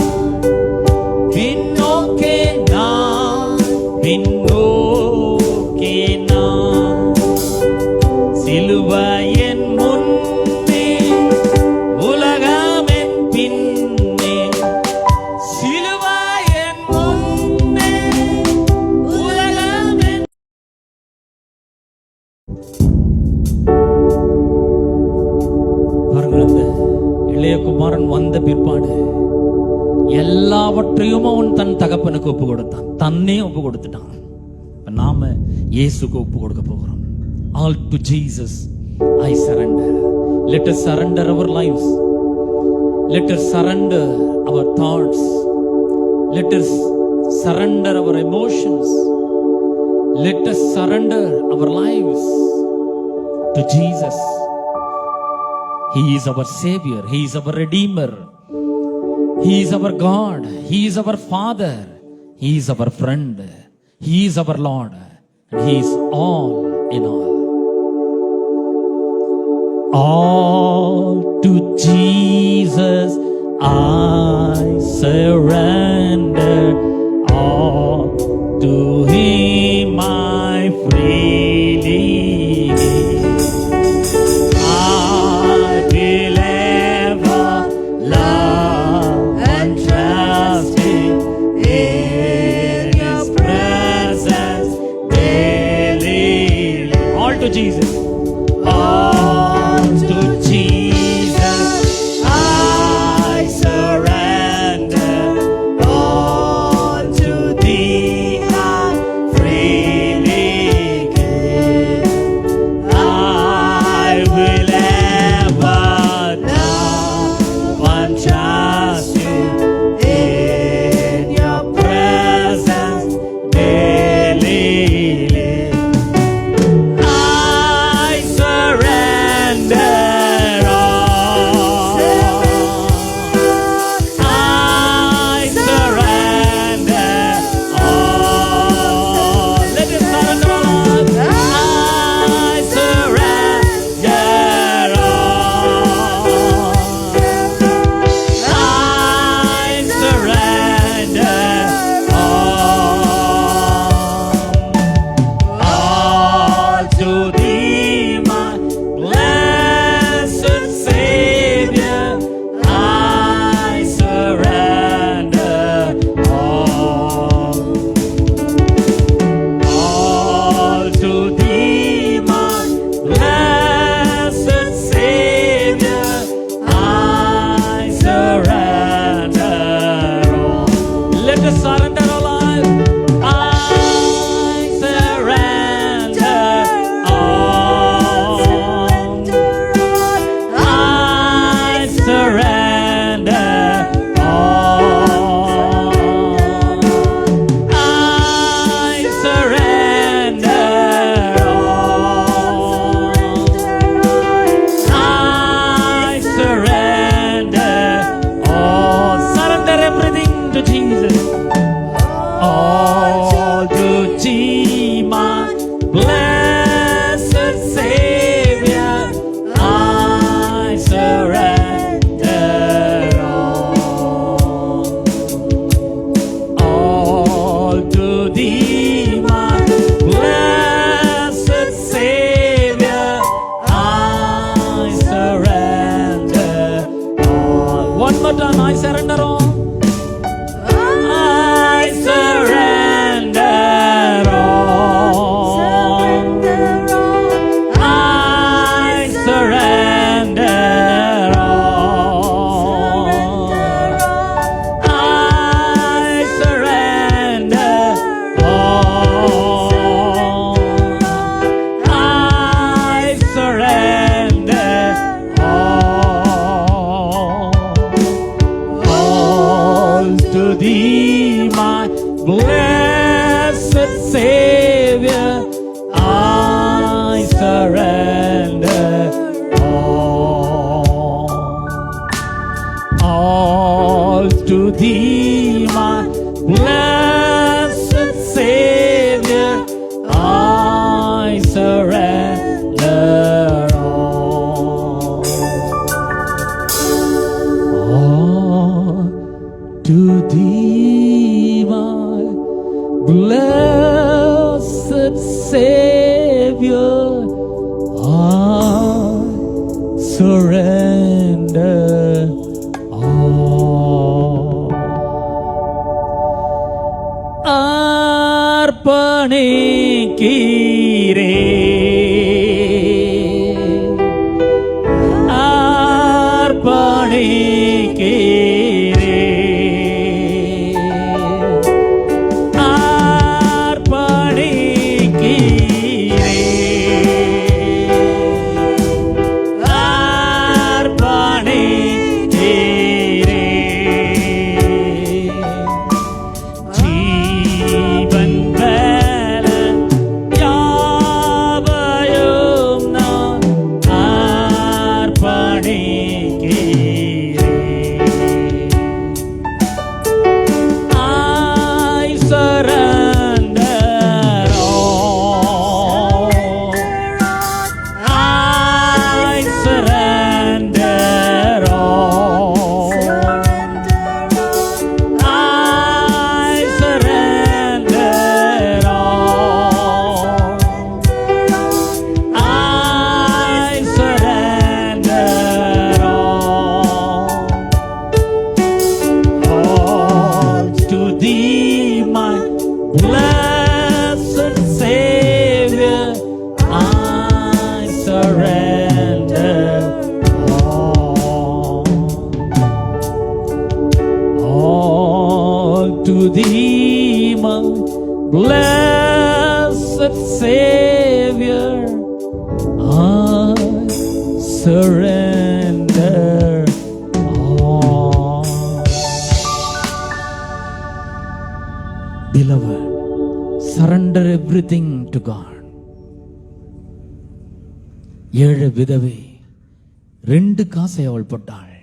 பின்னோக்கே நான், பின்னோக்கே சிலுவையின் முன்னே உலகமென் பின்னே, சிலுவையின் முன்னே உலகமென். பாருங்கள், அந்த இளையகுமாரன் வந்த பிற்பாடு எல்லாவற்றையும் அவன் தன் தகப்பனுக்கு ஒப்பு கொடுத்தான், தன்னே ஒப்பு கொடுத்துட்டான். நாம இயேசுக்கு ஒப்பு கொடுக்க போகிறோம். All to Jesus I surrender. Let us surrender our lives. Let us surrender our thoughts. Let us surrender our emotions. Let us surrender our lives to Jesus. He is our Savior. He is our Redeemer. He is our God. He is our Father. He is our friend. He is our Lord. And He is all in all. All to Jesus I surrender. All to Him I freely give. I will ever love and trust Him in His presence daily. All to Jesus. All to Jesus I surrender. All to Thee I freely give. I will ever love and trust You in Your presence daily live. I surrender all. I surrender all. Let us surrender all. I surrender all. I surrender all to Thee, my blessed Savior. I surrender all. All to Thee, my blessed Savior. I surrender all. Let us surrender our life. I surrender all. I surrender all. I surrender all. I surrender all. Surrender everything to Jesus. All to Thee, my blessed Savior. I surrender all. All to Thee, my blessed Savior. I surrender all. One more time, I surrender all. I surrender all. I surrender all. I surrender all. I surrender all. surrender all. ஜீவன் பல யாவையும் நான் blessed Savior, I surrender all. Beloved, surrender everything to God. ஏழு விதவை 2 காசை அவள் போட்டாள்.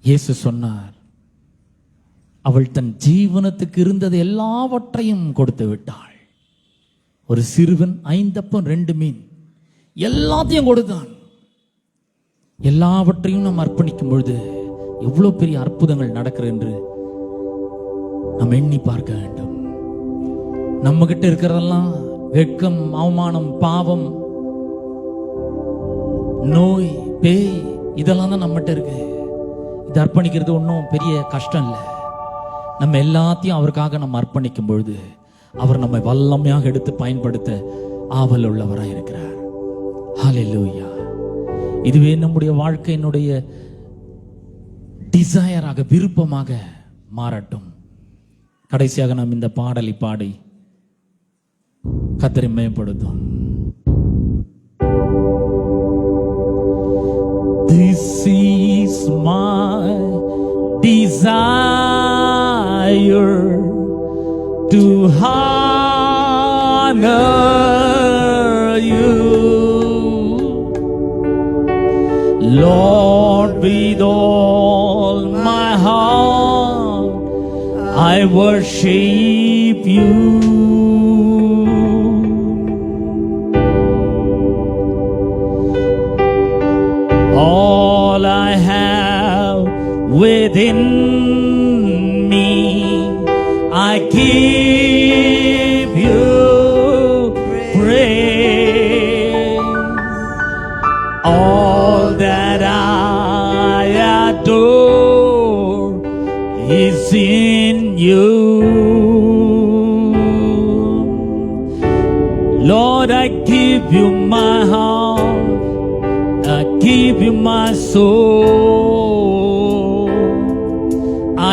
இயேசு சொன்னார், அவள் தன் ஜீவனத்துக்கு இருந்தது எல்லாவற்றையும் கொடுத்து விட்டாள். ஒரு சிறுவன் 5 அப்பம் 2 மீன் எல்லாத்தையும் கொடுத்தான். எல்லாவற்றையும் நாம் அர்ப்பணிக்கும் பொழுது எவ்வளவு பெரிய அற்புதங்கள் நடக்கிறது என்று நாம் எண்ணி பார்க்க வேண்டும். நம்ம கிட்ட இருக்கிறதெல்லாம் வெட்கம், அவமானம், பாவம், நோய், பேய், இதெல்லாம் தான் நம்மகிட்ட இருக்கு. இது அர்ப்பணிக்கிறது ஒன்றும் பெரிய கஷ்டம் இல்லை. நம்ம எல்லாத்தையும் அவருக்காக நம்ம அர்ப்பணிக்கும் பொழுது அவர் நம்மை வல்லமையாக எடுத்து பயன்படுத்த ஆவல் உள்ளவராக இருக்கிறார். ஹல்லேலூயா. இதுவே நம்முடைய வாழ்க்கையினுடைய டிசையராக, விருப்பமாக மாறட்டும். கடைசியாக நாம் இந்த பாடலை பாடி கர்த்தரை மேம்படுத்தும். This is my desire to honor you, Lord, with all my heart I worship you. All I have within me I give you praise. All that I adore is in you. Lord, I give you my heart, I give you my soul.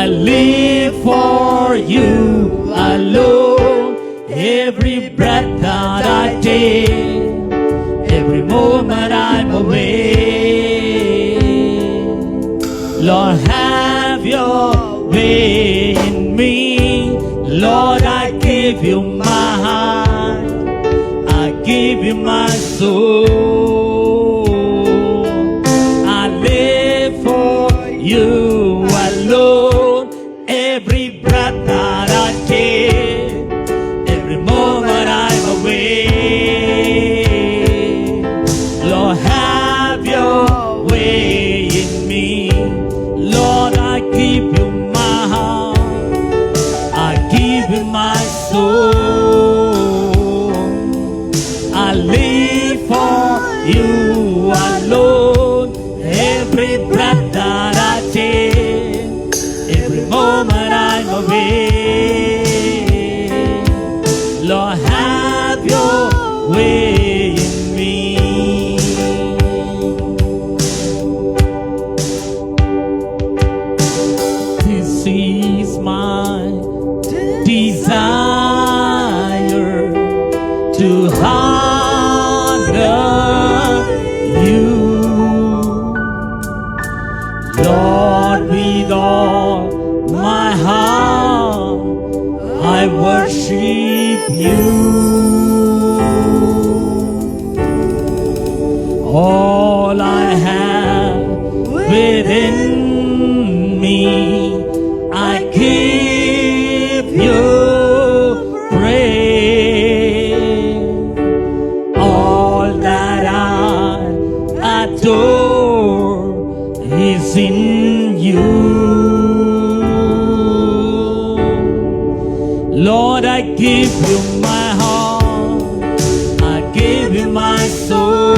I live for you alone. Every breath that I take, every moment I'm awake. Lord, have your way in me. Lord, I give you my heart, I give you my soul. I live for you alone. Every breath that I take, every moment I'm awake. Lord, have your way in me. Lord, I give you my heart, I give you my soul. I live for you alone. you. All I have within me, I give you praise. All that I adore is in you. Lord, I give you my heart, I give you my soul.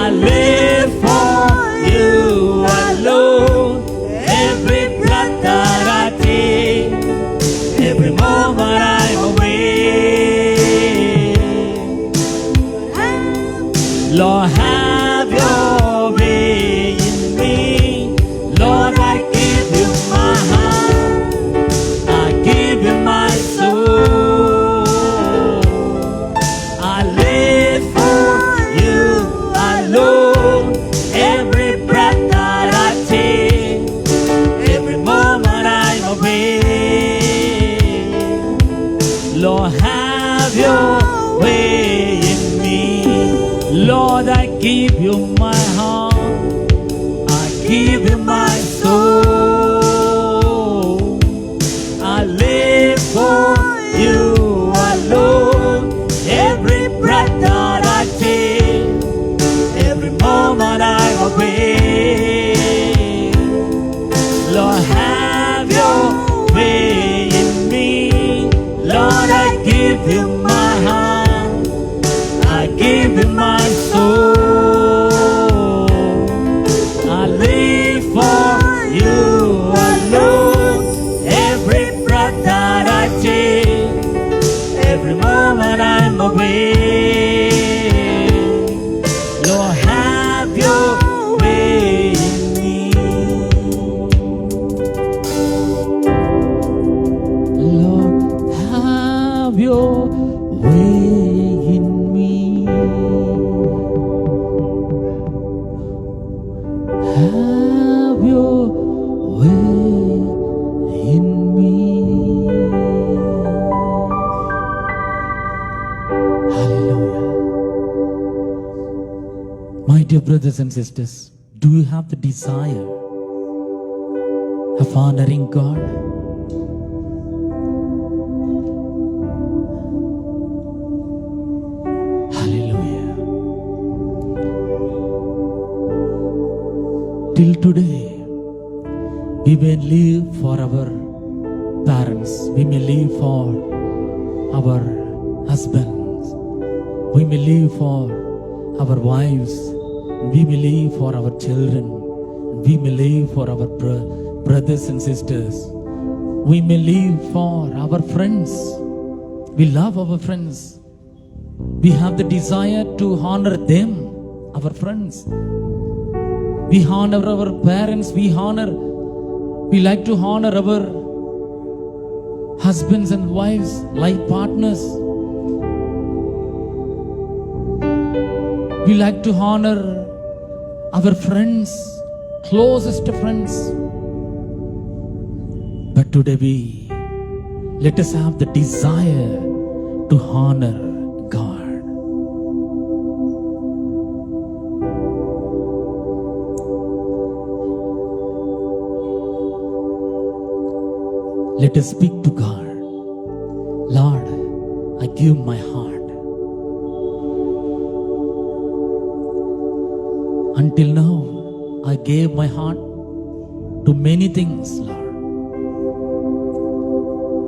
I live for you alone. Every breath that I take, every moment I'm awake. Lord, have your way in me. Lord, I give you my heart, I give you my soul. I live for you alone. Every breath that I take, every moment I'm awake. Lord, have your way in me. Lord, I give you my heart, I give you my soul. I live for you alone. Every breath that I take, every moment I'm awake. Lord, have your way in me. Lord, I give you my heart, I give you my soul. I live for you alone. Every breath that I take, every moment I'm awake. Lord, have your way in me. Lord, have your way in me. Have your way in me. Hallelujah. My dear brothers and sisters, do you have the desire of honoring God? Hallelujah. Till today, we may live for our parents, we may live for our husbands, we may live for our wives, we may live for our children, we may live for our brothers and sisters, we may live for our friends. We love our friends. We have the desire to honor them, our friends. We honor our parents, we like to honor our husbands and wives, life partners. We like to honor our friends, closest friends. But today let us have the desire to honor God. Let us speak to God. Lord, I give my heart. Until now, I gave my heart to many things, Lord.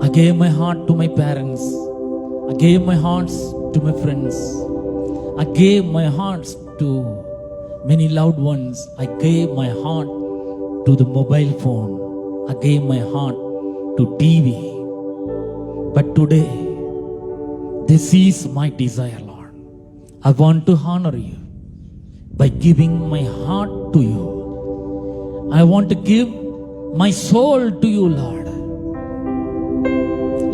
I gave my heart to my parents. I gave my hearts to my friends. I gave my hearts to many loved ones. I gave my heart to the mobile phone. I gave my heart to TV. But today, this is my desire, Lord. I want to honor you by giving my heart to you. I want to give my soul to you, Lord.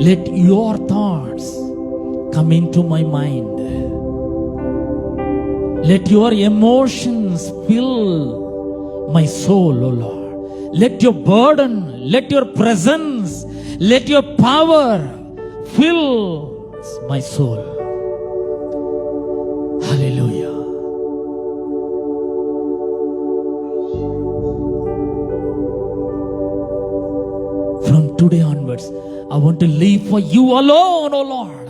Let your thoughts come into my mind. Let your emotions fill my soul, O Lord. Let your burden, let your presence, Let your power fill my soul. Hallelujah. From today onwards, I want to live for you alone, oh Lord.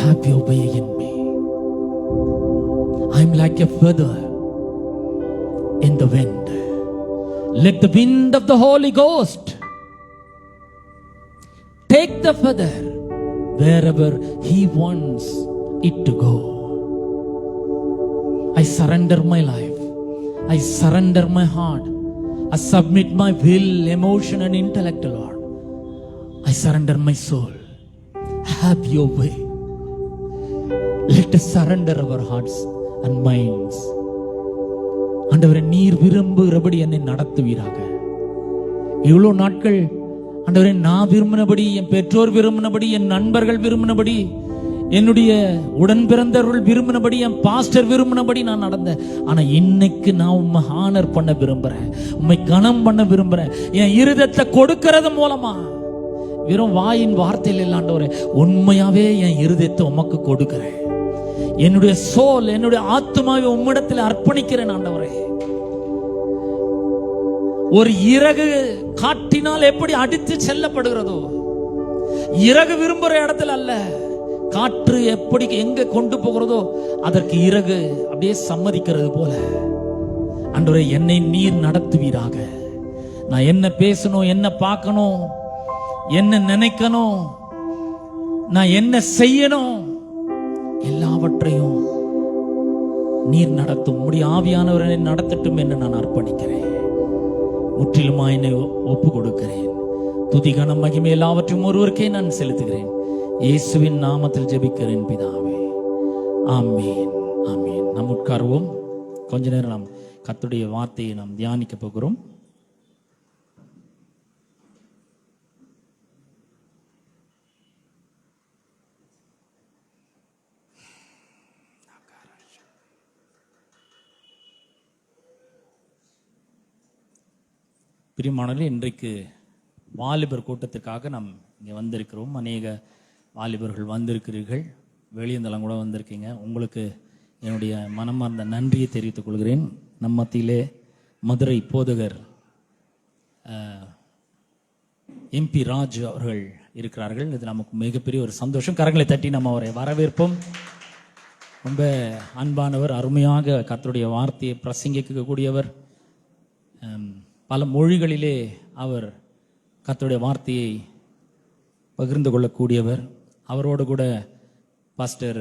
Have your way in me. I'm like a feather in the wind. Let the wind of the Holy Ghost take the feather wherever He wants it to go. I surrender my life. I surrender my heart. I submit my will, emotion, and intellect, Lord. I surrender my soul. Have your way. Let us surrender our hearts and minds. ஆண்டவரே, நீர் விரும்புகிறபடி என்னை நடத்துவீராக. இவ்வளவு நாட்கள் ஆண்டவரே, நான் விரும்பினபடி, என் பெற்றோர் விரும்பினபடி, என் நண்பர்கள் விரும்பினபடி, என்னுடைய உடன் பிறந்தவர்கள் விரும்பினபடி, என் பாஸ்டர் விரும்பினபடி நான் நடந்தேன். ஆனா இன்னைக்கு நான் உண்மை ஹானர் பண்ண விரும்புறேன், உண்மை கனம் பண்ண விரும்புறேன். என் இருதயத்தை கொடுக்கிறது மூலமா, வெறும் வாயின் வார்த்தையில் இல்லாண்டவரே, உண்மையாவே என் இருதயத்தை உமக்கு கொடுக்கிறேன். என்னுடைய சோல், என்னுடைய ஆத்மாவை உம்மிடத்தில் அர்ப்பணிக்கிறேன் ஆண்டவரே. ஒரு இறகு காற்றினால் எப்படி அடித்து செல்லப்படுகிறதோ, இறகு விரும்புற இடத்துல அல்ல, காற்று எப்படி எங்க கொண்டு போகிறதோ அதற்கு இறகு அப்படியே சம்மதிக்கிறது போல ஆண்டவரே, என்னை நீர் நடத்துவீராக. நான் என்ன பேசணும், என்ன பார்க்கணும், என்ன நினைக்கணும், நான் என்ன செய்யணும், எல்லாவற்றையும் நீர் நடத்தும். உம்முடைய ஆவியானவரை நடத்தட்டும் என்று நான் அர்ப்பணிக்கிறேன். முற்றிலுமாய் என்னை ஒப்பு கொடுக்கிறேன். துதி கனம் மகிமை எல்லாவற்றையும் ஒருவருக்கே நான் செலுத்துகிறேன். இயேசுவின் நாமத்தில் ஜெபிக்கிறேன் பிதாவே, ஆமீன், ஆமீன். நாம் உட்காருவோம். கொஞ்ச நேரம் நாம் கர்த்தருடைய வார்த்தையை நாம் தியானிக்க போகிறோம். பிரியமானவர்களே, இன்றைக்கு வாலிபர் கூட்டத்திற்காக நாம் இங்கே வந்திருக்கிறோம். அநேக வாலிபர்கள் வந்திருக்கிறீர்கள், வெளியந்தெல்லாம் கூட வந்திருக்கீங்க. உங்களுக்கு என்னுடைய மனமார்ந்த நன்றியை தெரிவித்துக் கொள்கிறேன். நம் மத்தியிலே மதுரை போதகர் MP ராஜ் அவர்கள் இருக்கிறார்கள். இது நமக்கு மிகப்பெரிய ஒரு சந்தோஷம். கரங்களை தட்டி நம்ம அவரை வரவேற்போம். ரொம்ப அன்பானவர், அருமையாக கர்த்தருடைய வார்த்தையை பிரசங்கிக்கக்கூடியவர், பல மொழிகளிலே அவர் கர்த்தருடைய வார்த்தையை பகிர்ந்து கொள்ளக்கூடியவர். அவரோடு கூட பாஸ்டர்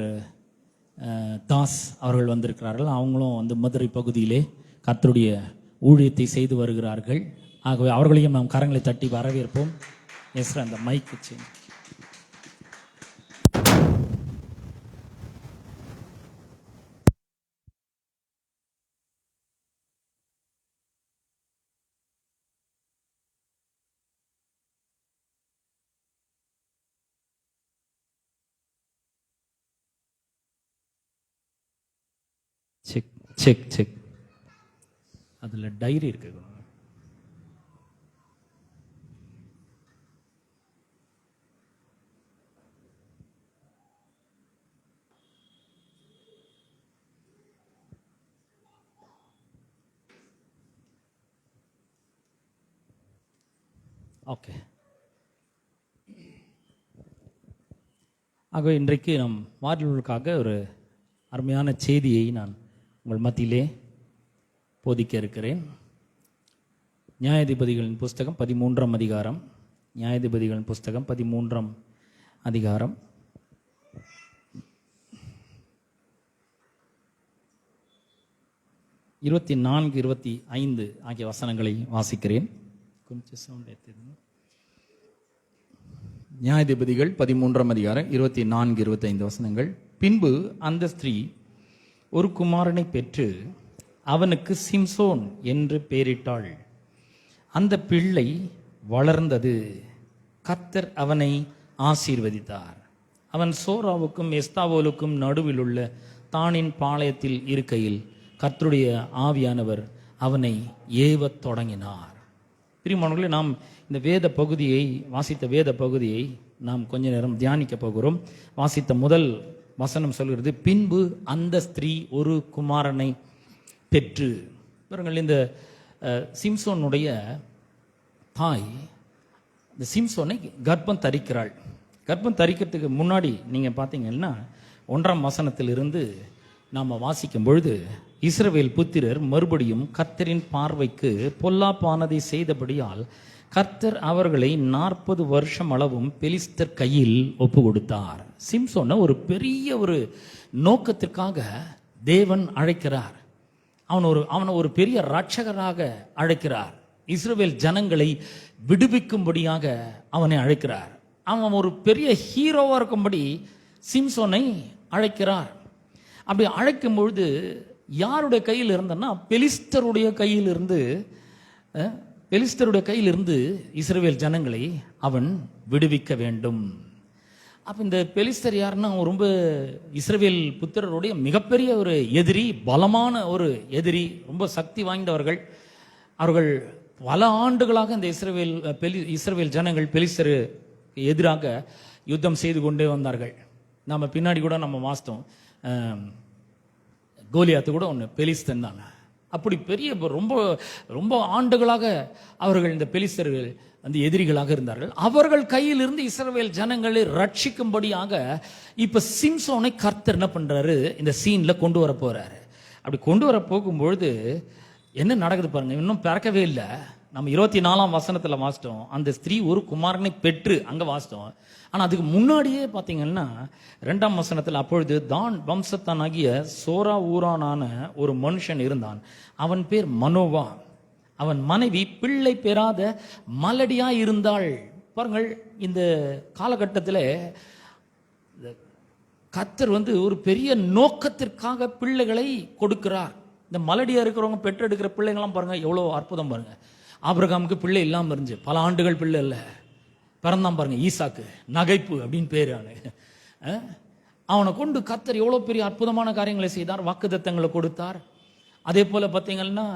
தாஸ் அவர்கள் வந்திருக்கிறார்கள். அவங்களும் வந்து மதுரை பகுதியிலே கர்த்தருடைய ஊழியத்தை செய்து வருகிறார்கள். ஆகவே அவர்களையும் நாம் கரங்களை தட்டி வரவேற்போம். எஸ்ரா, அந்த மைக் வச்சு. Check check check. அதில் டைரி இருக்கு. ஓகே. ஆகவே இன்றைக்கு நம் வாலிபர்களுக்காக ஒரு அருமையான செய்தியை நான் உங்கள் மத்தியிலே போதிக்க இருக்கிறேன். நியாயாதிபதிகளின் புஸ்தகம் 13ஆம் அதிகாரம். நியாயாதிபதிகளின் புஸ்தகம் 13ஆம் அதிகாரம் 24, 25 ஆகிய வசனங்களை வாசிக்கிறேன். கொஞ்சம் சவுண்ட் ஏற்றுங்க. நியாயாதிபதிகள் 13ஆம் அதிகாரம் 24, 25 வசனங்கள். பின்பு அந்த ஸ்திரீ ஒரு குமாரனை பெற்று அவனுக்கு சிம்சோன் என்று பெயரிட்டாள். அந்த பிள்ளை வளர்ந்தது, கர்த்தர் அவனை ஆசீர்வதித்தார். அவன் சோராவுக்கும் எஸ்தாவோலுக்கும் நடுவில் உள்ள தானின் பாளையத்தில் இருக்கையில் கர்த்தருடைய ஆவியானவர் அவனை ஏவத் தொடங்கினார். பிரியமானவர்களே, நாம் இந்த வேத பகுதியை வாசித்த வேத பகுதியை நாம் கொஞ்ச நேரம் தியானிக்க போகிறோம். வாசித்த முதல் வசனம் சொல்கிறது, பின்பு அந்த ஸ்திரீ ஒரு குமாரனை பெற்று. பாருங்கள், இந்த சிம்சோனுடைய தாய் இந்த சிம்சோனை கர்ப்பம் தரிக்கிறாள். கர்ப்பம் தரிக்கிறதுக்கு முன்னாடி நீங்கள் பார்த்தீங்கன்னா 1ஆம் வசனத்திலிருந்து நாம் வாசிக்கும் பொழுது, இஸ்ரவேல் புத்திரர் மறுபடியும் கர்த்தரின் பார்வைக்கு பொல்லாப்பானதை செய்தபடியால் கர்த்தர் அவர்களை 40 வருஷம் அளவும் பெலிஸ்தர் கையில் ஒப்பு கொடுத்தார். சிம்சோனை ஒரு பெரிய நோக்கத்திற்காக தேவன் அழைக்கிறார். அவனை ஒரு பெரிய ரட்சகராக அழைக்கிறார். இஸ்ரவேல் ஜனங்களை விடுவிக்கும்படியாக அவனை அழைக்கிறார். அவன் ஒரு பெரிய ஹீரோவா இருக்கும்படி சிம்சோனை அழைக்கிறார். அப்படி அழைக்கும் பொழுது யாருடைய கையில் இருந்தன்னா, பெலிஸ்தருடைய கையிலிருந்து இஸ்ரவேல் ஜனங்களை அவன் விடுவிக்க வேண்டும். அப்ப இந்த பெலிஸ்தர் யாருன்னா, ரொம்ப இஸ்ரவேல் புத்திரருடைய மிகப்பெரிய ஒரு எதிரி, பலமான ஒரு எதிரி, ரொம்ப சக்தி வாய்ந்தவர்கள். அவர்கள் பல ஆண்டுகளாக இந்த இஸ்ரவேல் ஜனங்கள் பெலிஸ்தர் எதிராக யுத்தம் செய்து கொண்டே வந்தார்கள். நம்ம பின்னாடி கூட நம்ம வாசித்தோம், கோலியாத்து கூட ஒன்று பெலிஸ்தன் தான். அப்படி பெரிய ரொம்ப ரொம்ப ஆண்டுகளாக அவர்கள் இந்த பெலிஸ்தர்கள் அந்த எதிரிகளாக இருந்தார்கள். அவர்கள் கையில் இருந்து இஸ்ரவேல் ஜனங்களை ரட்சிக்கும்படியாக இப்ப சிம்சோனை கர்த்தர் என்ன பண்றாரு, இந்த சீன்ல கொண்டு வர போறாரு. அப்படி கொண்டு வர போகும்பொழுது என்ன நடக்குது பாருங்க. இன்னும் பிறக்கவே இல்லை. நம்ம 24ஆம் வசனத்துல வாசிட்டோம், அந்த ஸ்திரீ ஒரு குமாரனை பெற்று அங்க வாசிட்டோம். ஆனா அதுக்கு முன்னாடியே பாத்தீங்கன்னா 2ஆம் வசனத்துல, அப்பொழுது தான் வம்சத்தானாகிய சோரா ஊரானான ஒரு மனுஷன் இருந்தான், அவன் பேர் மனோவா, அவன் மனைவி பிள்ளை பெறாத மலடியா இருந்தாள். பாருங்கள், இந்த காலகட்டத்தில் கர்த்தர் ஒரு பெரிய நோக்கத்திற்காக பிள்ளைகளை கொடுக்கிறார். இந்த மலடியா இருக்கிறவங்க பெற்றெடுக்கிற பிள்ளைங்களாம் பாருங்க, எவ்வளோ அற்புதம் பாருங்க. ஆபிரகாமுக்கு பிள்ளை இல்லாமல் இருந்துச்சு, பல ஆண்டுகள் பிள்ளை இல்லை, பிறந்தான் பாருங்க ஈசாக்கு, நகைப்பு அப்படின்னு பேரு. அவனை கொண்டு கர்த்தர் எவ்வளோ பெரிய அற்புதமான காரியங்களை செய்தார், வாக்குத்தத்தங்களை கொடுத்தார். அதே போல பார்த்தீங்கன்னா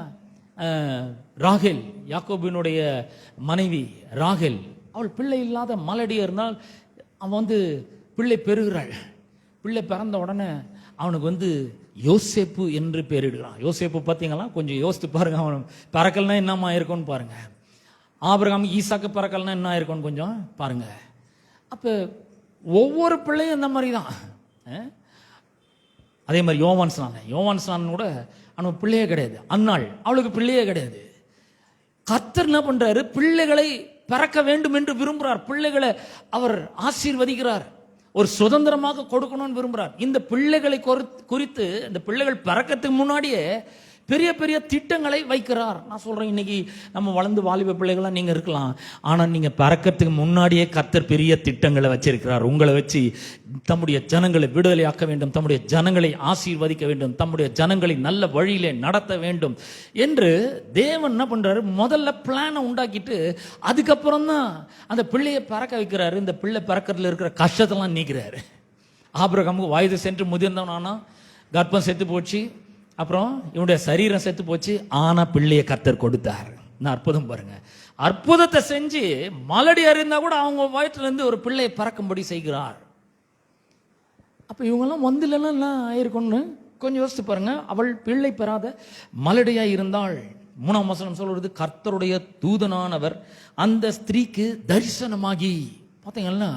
ராகேல், யாக்கோபினுடைய மனைவி ராகேல், அவள் பிள்ளை இல்லாத மலடியா இருந்தால் அவன் பிள்ளை பெறுகிறாள். பிள்ளை பிறந்த உடனே அவனுக்கு யோசேப்பு என்று பேரிடுகிறான். யோசேப்பு பார்த்தீங்களா, கொஞ்சம் யோசித்து பாருங்க. அவன் பிறக்கல்னா என்னமா இருக்கும்னு பாருங்க. ஆபிரகாம் ஈசாக்கு பிறக்கல்னா என்ன இருக்கும்னு கொஞ்சம் பாருங்க. அப்ப ஒவ்வொரு பிள்ளையும் இந்த மாதிரி தான். அதே மாதிரி யோவான் ஸ்நானன் கூட அவனுக்கு பிள்ளையே கிடையாது. அன்னாள், அவளுக்கு பிள்ளையே கிடையாது. கர்த்தர் என்ன பண்றாரு, பிள்ளைகளை பிறக்க வேண்டும் என்று விரும்புகிறார். பிள்ளைகளை அவர் ஆசீர்வதிக்கிறார், ஒரு சுதந்திரமாக கொடுக்கணும்னு விரும்புகிறார். இந்த பிள்ளைகளை குறித்து இந்த பிள்ளைகள் பிறக்கிறதுக்கு முன்னாடியே பெரிய பெரிய திட்டங்களை வைக்கிறார். நான் சொல்றேன், இன்னைக்கு நம்ம வளர்ந்து வாலிப பிள்ளைகளாக நீங்க இருக்கலாம், ஆனா நீங்க பிறக்கிறதுக்கு முன்னாடியே கர்த்தர் பெரிய திட்டங்களை வச்சிருக்கிறார். உங்களை வச்சு தம்முடைய ஜனங்களை விடுதலையாக்க வேண்டும், தம்முடைய ஜனங்களை ஆசீர்வதிக்க வேண்டும், தம்முடைய ஜனங்களை நல்ல வழியிலே நடத்த வேண்டும் என்று தேவன் என்ன பண்றாரு, முதல்ல பிளானை உண்டாக்கிட்டு அதுக்கப்புறம் தான் அந்த பிள்ளையை பிறக்க வைக்கிறாரு. இந்த பிள்ளை பிறக்கிறதுல இருக்கிற கஷ்டத்தெல்லாம் நீக்கிறாரு. ஆபிரகாமுக்கு வயது சென்று முதிர்ந்தவனானா, கர்ப்பம் செத்து போச்சு, அப்புறம் இவனுடைய சரீரம் செத்து போச்சு, ஆனா பிள்ளையை கர்த்தர் கொடுத்தார். அற்புதம் பாருங்க. அற்புதத்தை செஞ்சு மலடி அறிந்தா கூட அவங்க வயிற்றுல இருந்து ஒரு பிள்ளையை பறக்கும்படி செய்கிறார். அப்ப இவங்கெல்லாம் இல்லைன்னா ஆயிருக்கும்னு கொஞ்சம் யோசிச்சு பாருங்க. அவள் பிள்ளை பெறாத மலடியா இருந்தாள். 3ஆம் வசனம் சொல்றது, கர்த்தருடைய தூதனானவர் அந்த ஸ்திரீக்கு தரிசனமாகி. பாத்தீங்கன்னா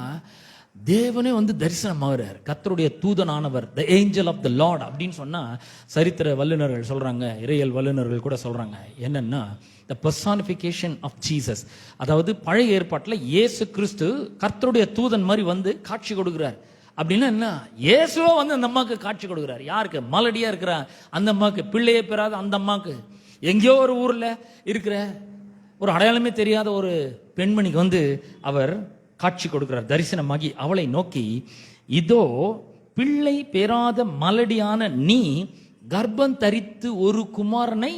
தேவனே தரிசனமாகிறார். கர்த்தருடைய தூதனானவர், the angel of the Lord அப்படின்னு சொன்னா சரித்திர வல்லுநர்கள் சொல்றாங்க, இறையல் வல்லுநர்கள் கூட சொல்றாங்க என்னன்னா, த பர்சானிஃபிகேஷன் ஆஃப் ஜீசஸ். அதாவது பழைய ஏற்பாட்டில் இயேசு கிறிஸ்து கர்த்தருடைய தூதன் மாதிரி காட்சி கொடுக்கிறார். அப்படின்னா என்ன, இயேசுவோ அந்த அம்மாவுக்கு காட்சி கொடுக்கிறார். யாருக்கு? மலடியா இருக்கிற அந்த அம்மாவுக்கு, பிள்ளையை பெறாத அந்த அம்மாவுக்கு, எங்கேயோ ஒரு ஊர்ல இருக்கிற ஒரு அடையாளமே தெரியாத ஒரு பெண்மணிக்கு அவர் காட்சி கொடுக்கிறார். தரிசனமாகி அவளை நோக்கி, இதோ பிள்ளை பெறாத மலடியான நீ கர்ப்பம் தரித்து ஒரு குமாரனை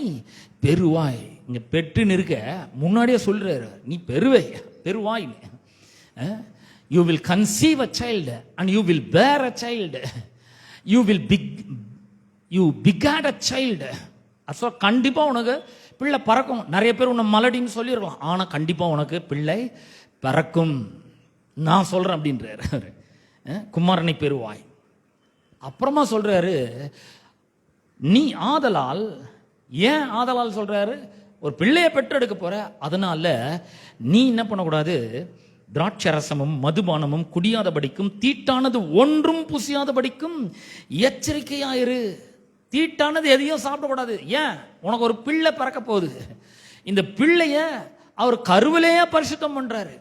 பெறுவாய். இங்க பெற்று இருக்க முன்னாடியே சொல்றாரு, நீ பெறுவாய். You will conceive a child and you will bear a child. You begat a child. அசோ கண்டிப்பா உனக்கு பிள்ளை பறக்கும். நிறைய பேர் உன்னை மலடின்னு சொல்லிருக்கலாம், ஆனா கண்டிப்பா உனக்கு பிள்ளை பறக்கும், நான் சொல்றேன் அப்படின்றாரு. குமாரனை பெறுவாய். அப்புறமா சொல்றாரு, நீ ஆதலால், ஏன் ஆதலால் சொல்றாரு, ஒரு பிள்ளையை பெற்றெடுக்க போற, அதனால நீ என்ன பண்ணக்கூடாது, திராட்சரசமும் மதுபானமும் குடியாதபடிக்கும் தீட்டானது ஒன்றும் புசியாதபடிக்கும் எச்சரிக்கையாயிரு. தீட்டானது எதையும் சாப்பிடக்கூடாது. ஏன், உனக்கு ஒரு பிள்ளை பிறக்க போகுது. இந்த பிள்ளைய அவர் கருவிலேயே பரிசுத்தம் பண்றாரு.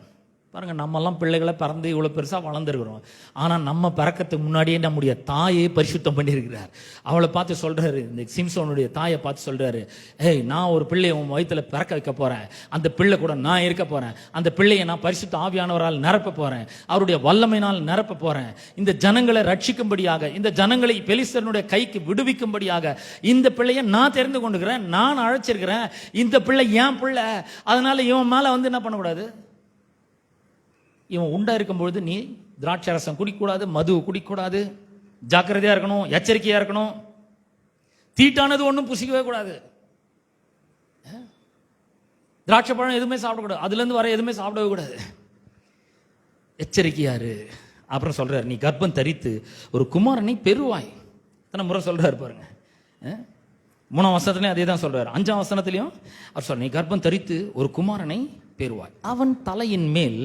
பாருங்க, நம்மெல்லாம் பிள்ளைகளை பிறந்து இவ்வளவு பெருசா வளர்ந்துருக்கிறோம். ஆனா நம்ம பிறக்கத்துக்கு முன்னாடியே நம்முடைய தாயை பரிசுத்தம் பண்ணியிருக்கிறார். அவளை பார்த்து சொல்றாரு, இந்த சிம்சோனுடைய தாயை பார்த்து சொல்றாரு, ஏய், நான் ஒரு பிள்ளையை உன் வயிற்றுல பிறக்க வைக்க போறேன், அந்த பிள்ளை கூட நான் இருக்க போறேன், அந்த பிள்ளையை நான் பரிசுத்த ஆவியானவரால் நிரப்ப போறேன், அவருடைய வல்லமையினால் நிரப்ப போறேன், இந்த ஜனங்களை ரட்சிக்கும்படியாக, இந்த ஜனங்களை பெலிஸ்தருடைய கைக்கு விடுவிக்கும்படியாக இந்த பிள்ளையை நான் தெரிந்து கொண்டுக்கிறேன், நான் அழைச்சிருக்கிறேன், இந்த பிள்ளை என் பிள்ளை, அதனால இவன் மேல வந்து என்ன பண்ணக்கூடாது, இவன் உண்டா இருக்கும்பொழுது நீ திராட்சரசம் குடிக்கூடாது, மது குடிக்கூடாது, ஜாக்கிரதையா இருக்கணும், எச்சரிக்கையா இருக்கணும், தீட்டானது ஒன்றும் புசிக்கவே கூடாது, திராட்சை பழம் எதுவுமே சாப்பிடக்கூடாது, அதுல இருந்து வர எதுவுமே சாப்பிடவே கூடாது, எச்சரிக்கையாரு. அப்புறம் சொல்றாரு, நீ கர்ப்பம் தரித்து ஒரு குமாரனை பெறுவாய். எத்தனை முறை சொல்றாரு பாருங்க. 3ஆம் வசனத்திலையும் அதே தான் சொல்றாரு, 5ஆம் வசனத்திலையும் அவர் சொல்ற, நீ கர்ப்பம் தரித்து ஒரு குமாரனை பெறுவாய், அவன் தலையின் மேல்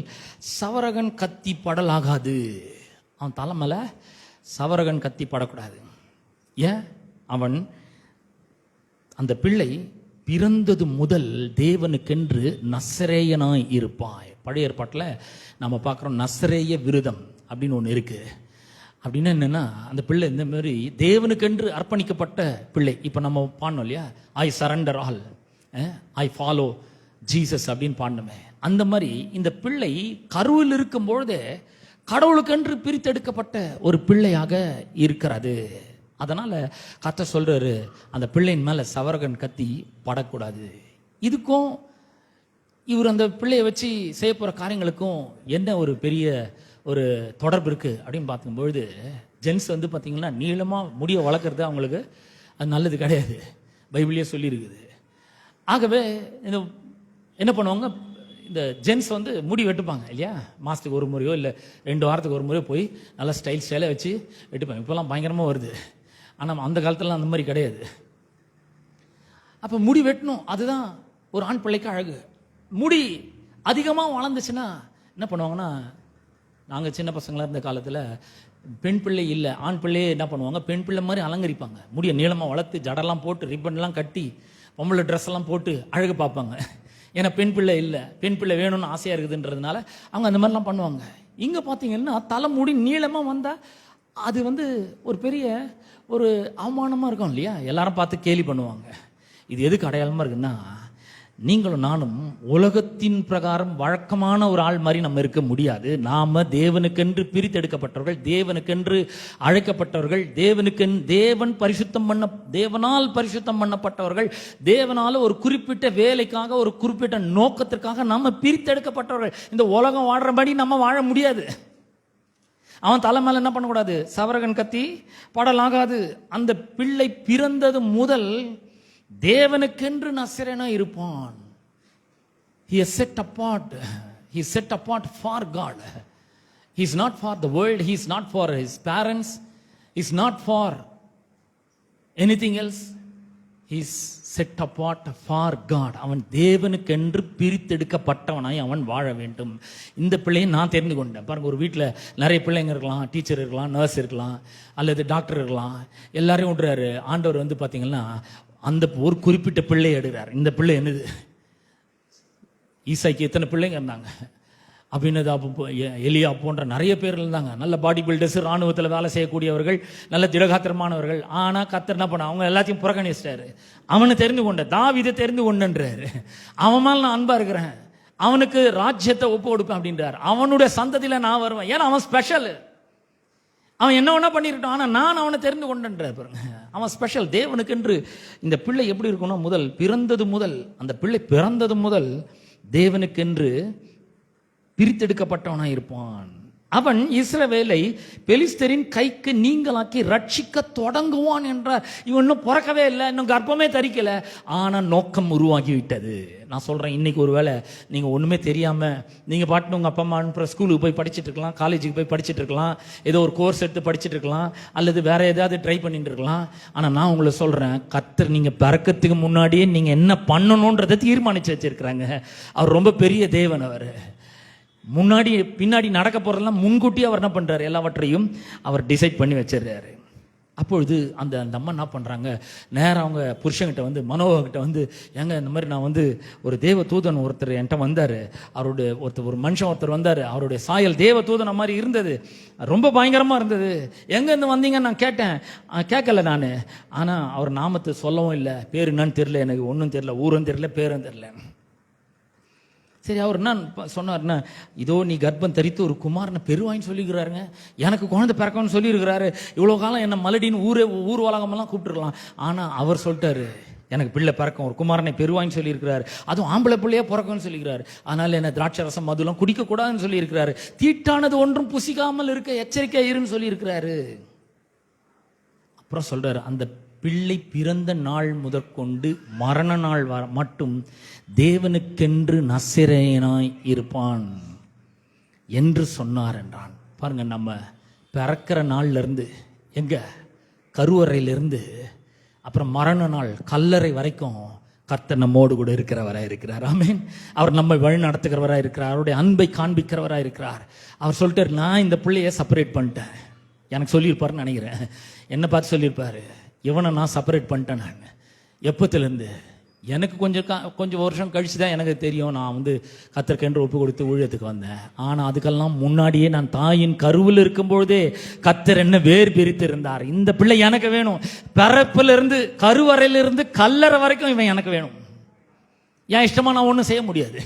சவரகன் கத்தி படலாகாது. அவன் தலை மேல சவரகன் கத்தி படக்கூடாது. ஏன், அவன், அந்த பிள்ளை பிறந்தது முதல் தேவனுக்கென்று நசரேயனாய் இருப்பாய். பழைய ஏற்பாட்டில் நம்ம பார்க்குறோம், நசரேய விரதம் அப்படின்னு ஒன்று இருக்கு. அப்படின்னா என்னன்னா, அந்த பிள்ளை இந்த மாதிரி தேவனுக்கென்று அர்ப்பணிக்கப்பட்ட பிள்ளை. இப்போ நம்ம பாடணும் இல்லையா, ஐ surrender all, I follow Jesus அப்படின்னு பாடணுமே, அந்த மாதிரி இந்த பிள்ளை கருவில் இருக்கும் பொழுதே கடவுளுக்கென்று பிரித்தெடுக்கப்பட்ட ஒரு பிள்ளையாக இருக்கிறது. அதனால கர்த்தர் சொல்றாரு, அந்த பிள்ளையின் மேல சவரகன் கத்தி படக்கூடாது. இதுக்கும் இவர் அந்த பிள்ளையை வச்சு செய்ய போற காரியங்களுக்கும் என்ன ஒரு பெரிய ஒரு தொடர்பு இருக்கு அப்படின்னு பார்க்கும்பொழுது, ஜென்ஸ் வந்து பார்த்தீங்கன்னா நீளமா முடிய வளர்க்குறது அவங்களுக்கு அது நல்லது கிடையாது, பைபிளே சொல்லியிருக்குது. ஆகவே இந்த என்ன பண்ணுவாங்க, இந்த ஜென்ஸ் வந்து முடி வெட்டுப்பாங்க இல்லையா, மாதத்துக்கு ஒரு முறையோ இல்லை 2 வாரத்துக்கு ஒரு முறையோ போய் நல்லா ஸ்டைலாக வச்சு வெட்டுப்பாங்க. இப்போல்லாம் பயங்கரமாக வருது, ஆனால் அந்த காலத்துலலாம் அந்த மாதிரி கிடையாது. அப்போ முடி வெட்டணும், அதுதான் ஒரு ஆண் பிள்ளைக்கு அழகு. முடி அதிகமாக வளர்ந்துச்சுன்னா என்ன பண்ணுவாங்கன்னா, நாங்கள் சின்ன பசங்களாக இருந்த காலத்தில் பெண் பிள்ளை இல்லை, ஆண் பிள்ளையே என்ன பண்ணுவாங்க, பெண் பிள்ளை மாதிரி அலங்கரிப்பாங்க, முடியை நீளமாக வளர்த்து ஜடெல்லாம் போட்டு ரிப்பன்லாம் கட்டி பொம்பளை ட்ரெஸ் எல்லாம் போட்டு அழகு பார்ப்பாங்க. ஏன்னா பெண் பிள்ளை இல்லை, பெண் பிள்ளை வேணும்னு ஆசையாக இருக்குதுன்றதுனால அவங்க அந்த மாதிரிலாம் பண்ணுவாங்க. இங்கே பார்த்தீங்கன்னா தலைமுடி நீளமாக வந்தால் அது வந்து ஒரு பெரிய ஒரு அவமானமாக இருக்கும் இல்லையா, எல்லாரும் பார்த்து கேலி பண்ணுவாங்க. இது எதுக்கு அடையாளமாக இருக்குன்னா, நீங்களும் நானும் உலகத்தின் பிரகாரம் வழக்கமான ஒரு ஆள் மாதிரி நம்ம இருக்க முடியாது. நாம தேவனுக்கென்று பிரித்தெடுக்கப்பட்டவர்கள், தேவனுக்கென்று அழைக்கப்பட்டவர்கள், தேவன் பரிசுத்தம் பண்ண, தேவனால் பரிசுத்தம் பண்ணப்பட்டவர்கள், தேவனால ஒரு குறிப்பிட்ட வேலைக்காக, ஒரு குறிப்பிட்ட நோக்கத்திற்காக நம்ம பிரித்தெடுக்கப்பட்டவர்கள். இந்த உலகம் வாழ்றபடி நம்ம வாழ முடியாது. அவன் தலை மேல என்ன பண்ணக்கூடாது, சவரகன் கத்தி படலாகாது. அந்த பிள்ளை பிறந்தது முதல் தேவனுக்கென்று நசரேனா இருப்பான். He is set apart. He is set apart for God. He is not for the world. He is not for his parents. He is not for anything else. He is set apart for God. அவன் தேவனுக்கென்று பிரித்தெடுக்கப்பட்டவனாய் அவன் வாழ வேண்டும். இந்த பிள்ளையை நான் தெரிந்து கொண்டேன். பாருங்க, ஒரு வீட்டில் நிறைய பிள்ளைங்க இருக்கலாம், டீச்சர் இருக்கலாம், நர்ஸ் இருக்கலாம், அல்லது டாக்டர் இருக்கலாம், எல்லாரையும் விடுறாரு. ஆண்டவர் வந்து பார்த்தீங்கன்னா அந்த ஒரு குறிப்பிட்ட பிள்ளையை எடுக்கிறார். இந்த பிள்ளை என்னது, ஈசாய்க்கு எத்தனை பிள்ளைங்க இருந்தாங்க, அபினதாபு, எலியா போன்ற நிறைய பேர் இருந்தாங்க. நல்ல பாடி பில்டர்ஸ், ராணுவத்தில் வேலை செய்யக்கூடியவர்கள், நல்ல திடகாத்திரமானவர்கள். ஆனால் கர்த்தர் என்ன பண்ண, அவங்க எல்லாத்தையும் புறக்கணிச்சிட்டாரு. அவனை தெரிந்து கொண்ட, தாவீதை தெரிந்து கொண்டன்றாரு. அவன் மேல நான் அன்பா இருக்கிறேன், அவனுக்கு ராஜ்யத்தை ஒப்பு கொடுப்பேன் அப்படின்றார். அவனுடைய சந்ததியில நான் வருவேன், ஏன்னா அவன் ஸ்பெஷல். அவன் என்ன வேணா பண்ணிருக்கான், ஆனா நான் அவனை தெரிந்து கொண்டேன்றார். பாருங்க, அவன் ஸ்பெஷல். தேவனுக்கென்று இந்த பிள்ளை எப்படி இருக்கணும், முதல் பிறந்தது முதல், அந்த பிள்ளை பிறந்தது முதல் தேவனுக்கென்று பிரித்தெடுக்கப்பட்டவனா இருப்பான். அவன் இஸ்ரவேலை பெலிஸ்தரின் கைக்கு நீங்களாக்கி ரட்சிக்க தொடங்குவான் என்றார். இவன் இன்னும் பிறக்கவே இல்லை, இன்னும் கர்ப்பமே தரிக்கல, ஆனா நோக்கம் உருவாகி விட்டது. நான் சொல்றேன், இன்னைக்கு ஒருவேளை நீங்க ஒண்ணுமே தெரியாம நீங்க பாட்டு உங்க அப்பா அம்மா அனுப்புற ஸ்கூலுக்கு போய் படிச்சுட்டு இருக்கலாம், காலேஜுக்கு போய் படிச்சுட்டு இருக்கலாம், ஏதோ ஒரு கோர்ஸ் எடுத்து படிச்சுட்டு இருக்கலாம், அல்லது வேற ஏதாவது ட்ரை பண்ணிட்டு இருக்கலாம். ஆனா நான் உங்களை சொல்றேன், கர்த்தர் நீங்க பிறக்கிறதுக்கு முன்னாடியே நீங்க என்ன பண்ணணும்ன்றதை தீர்மானிச்சு வச்சிருக்கிறாங்க. அவர் ரொம்ப பெரிய தேவன். அவர் முன்னாடி பின்னாடி நடக்க போறதெல்லாம் முன்கூட்டியே அவர் என்ன பண்றாரு, எல்லாவற்றையும் அவர் டிசைட் பண்ணி வச்சிடுறாரு. அப்பொழுது அந்த அம்மா என்ன பண்றாங்க, நேரம் அவங்க புருஷன்கிட்ட வந்து மனோகிட்ட வந்து, ஏங்க இந்த மாதிரி நான் வந்து ஒரு தேவ தூதன் ஒருத்தர் என்கிட்ட வந்தாரு, அவருடைய ஒரு மனுஷன் ஒருத்தர் வந்தாரு, அவருடைய சாயல் தேவ தூதன் மாதிரி இருந்தது, ரொம்ப பயங்கரமா இருந்தது, எங்க இருந்து வந்தீங்கன்னு நான் கேட்டேன், கேட்கல நான், ஆனா அவர் நாமத்தை சொல்லவும் இல்லை, பேர் என்னன்னு தெரியல, எனக்கு ஒன்றும் தெரியல, ஊரும் தெரியல, பேரும் தெரியல. சரி, அவர் என்ன சொன்னார்னா, இதோ நீ கர்ப்பம் தரித்து ஒரு குமாரனை பெருவாயின்னு சொல்லிக்கிறாருங்க, எனக்கு குழந்தை பிறக்கணும்னு சொல்லியிருக்கிறாரு, இவ்வளோ காலம் என்ன மலடின்னு ஊர் உலகமெல்லாம் கூப்பிட்டுருக்கலாம், ஆனால் அவர் சொல்லிட்டாரு எனக்கு பிள்ளை பிறக்கும், ஒரு குமாரனை பெருவாயின்னு சொல்லியிருக்கிறாரு, அதுவும் ஆம்பளை பிள்ளையே பிறக்கும்னு சொல்லியிருக்கிறாரு, அதனால என்ன திராட்சை ரசம் மதுலாம் குடிக்கக்கூடாதுன்னு சொல்லியிருக்கிறாரு, தீட்டானது ஒன்றும் புசிக்காமல் இருக்க எச்சரிக்கை இருன்னு சொல்லியிருக்கிறாரு. அப்புறம் சொல்றாரு, அந்த பிள்ளை பிறந்த நாள் முதற்கொண்டு மரண நாள் மட்டும் தேவனுக்கென்று நசரேயனாய் இருப்பான் என்று சொன்னார் என்றான். பாருங்க, நம்ம பிறக்கிற நாள்ல இருந்து, எங்க கருவறையிலிருந்து அப்புறம் மரண நாள் கல்லறை வரைக்கும் கர்த்தர் நம்மோடு கூட இருக்கிறவராக இருக்கிறார். ஆமென். அவர் நம்மை வழி நடத்துகிறவராக இருக்கிறார், அவருடைய அன்பை காண்பிக்கிறவராக இருக்கிறார். அவர் சொல்லிட்டார், நான் இந்த பிள்ளைய செப்பரேட் பண்ணிட்டேன். எனக்கு சொல்லியிருப்பாருன்னு நினைக்கிறேன், என்ன பார்த்து சொல்லியிருப்பாரு, இவனை நான் செப்பரேட் பண்ணிட்டேன். நான் எப்பத்திலேருந்து, எனக்கு கொஞ்சம் வருஷம் கழிச்சு தான் எனக்கு தெரியும், நான் வந்து கர்த்தருக்கென்று ஒப்பு கொடுத்து ஊழியத்துக்கு வந்தேன். ஆனால் அதுக்கெல்லாம் முன்னாடியே நான் தாயின் கருவில் இருக்கும்பொழுதே கர்த்தர் என்ன வேறு பிரித்து இருந்தார். இந்த பிள்ளை எனக்கு வேணும், பிறப்பிலிருந்து கருவறையிலிருந்து கல்லறை வரைக்கும் இவன் எனக்கு வேணும். என் இஷ்டமா நான் ஒன்றும் செய்ய முடியாது,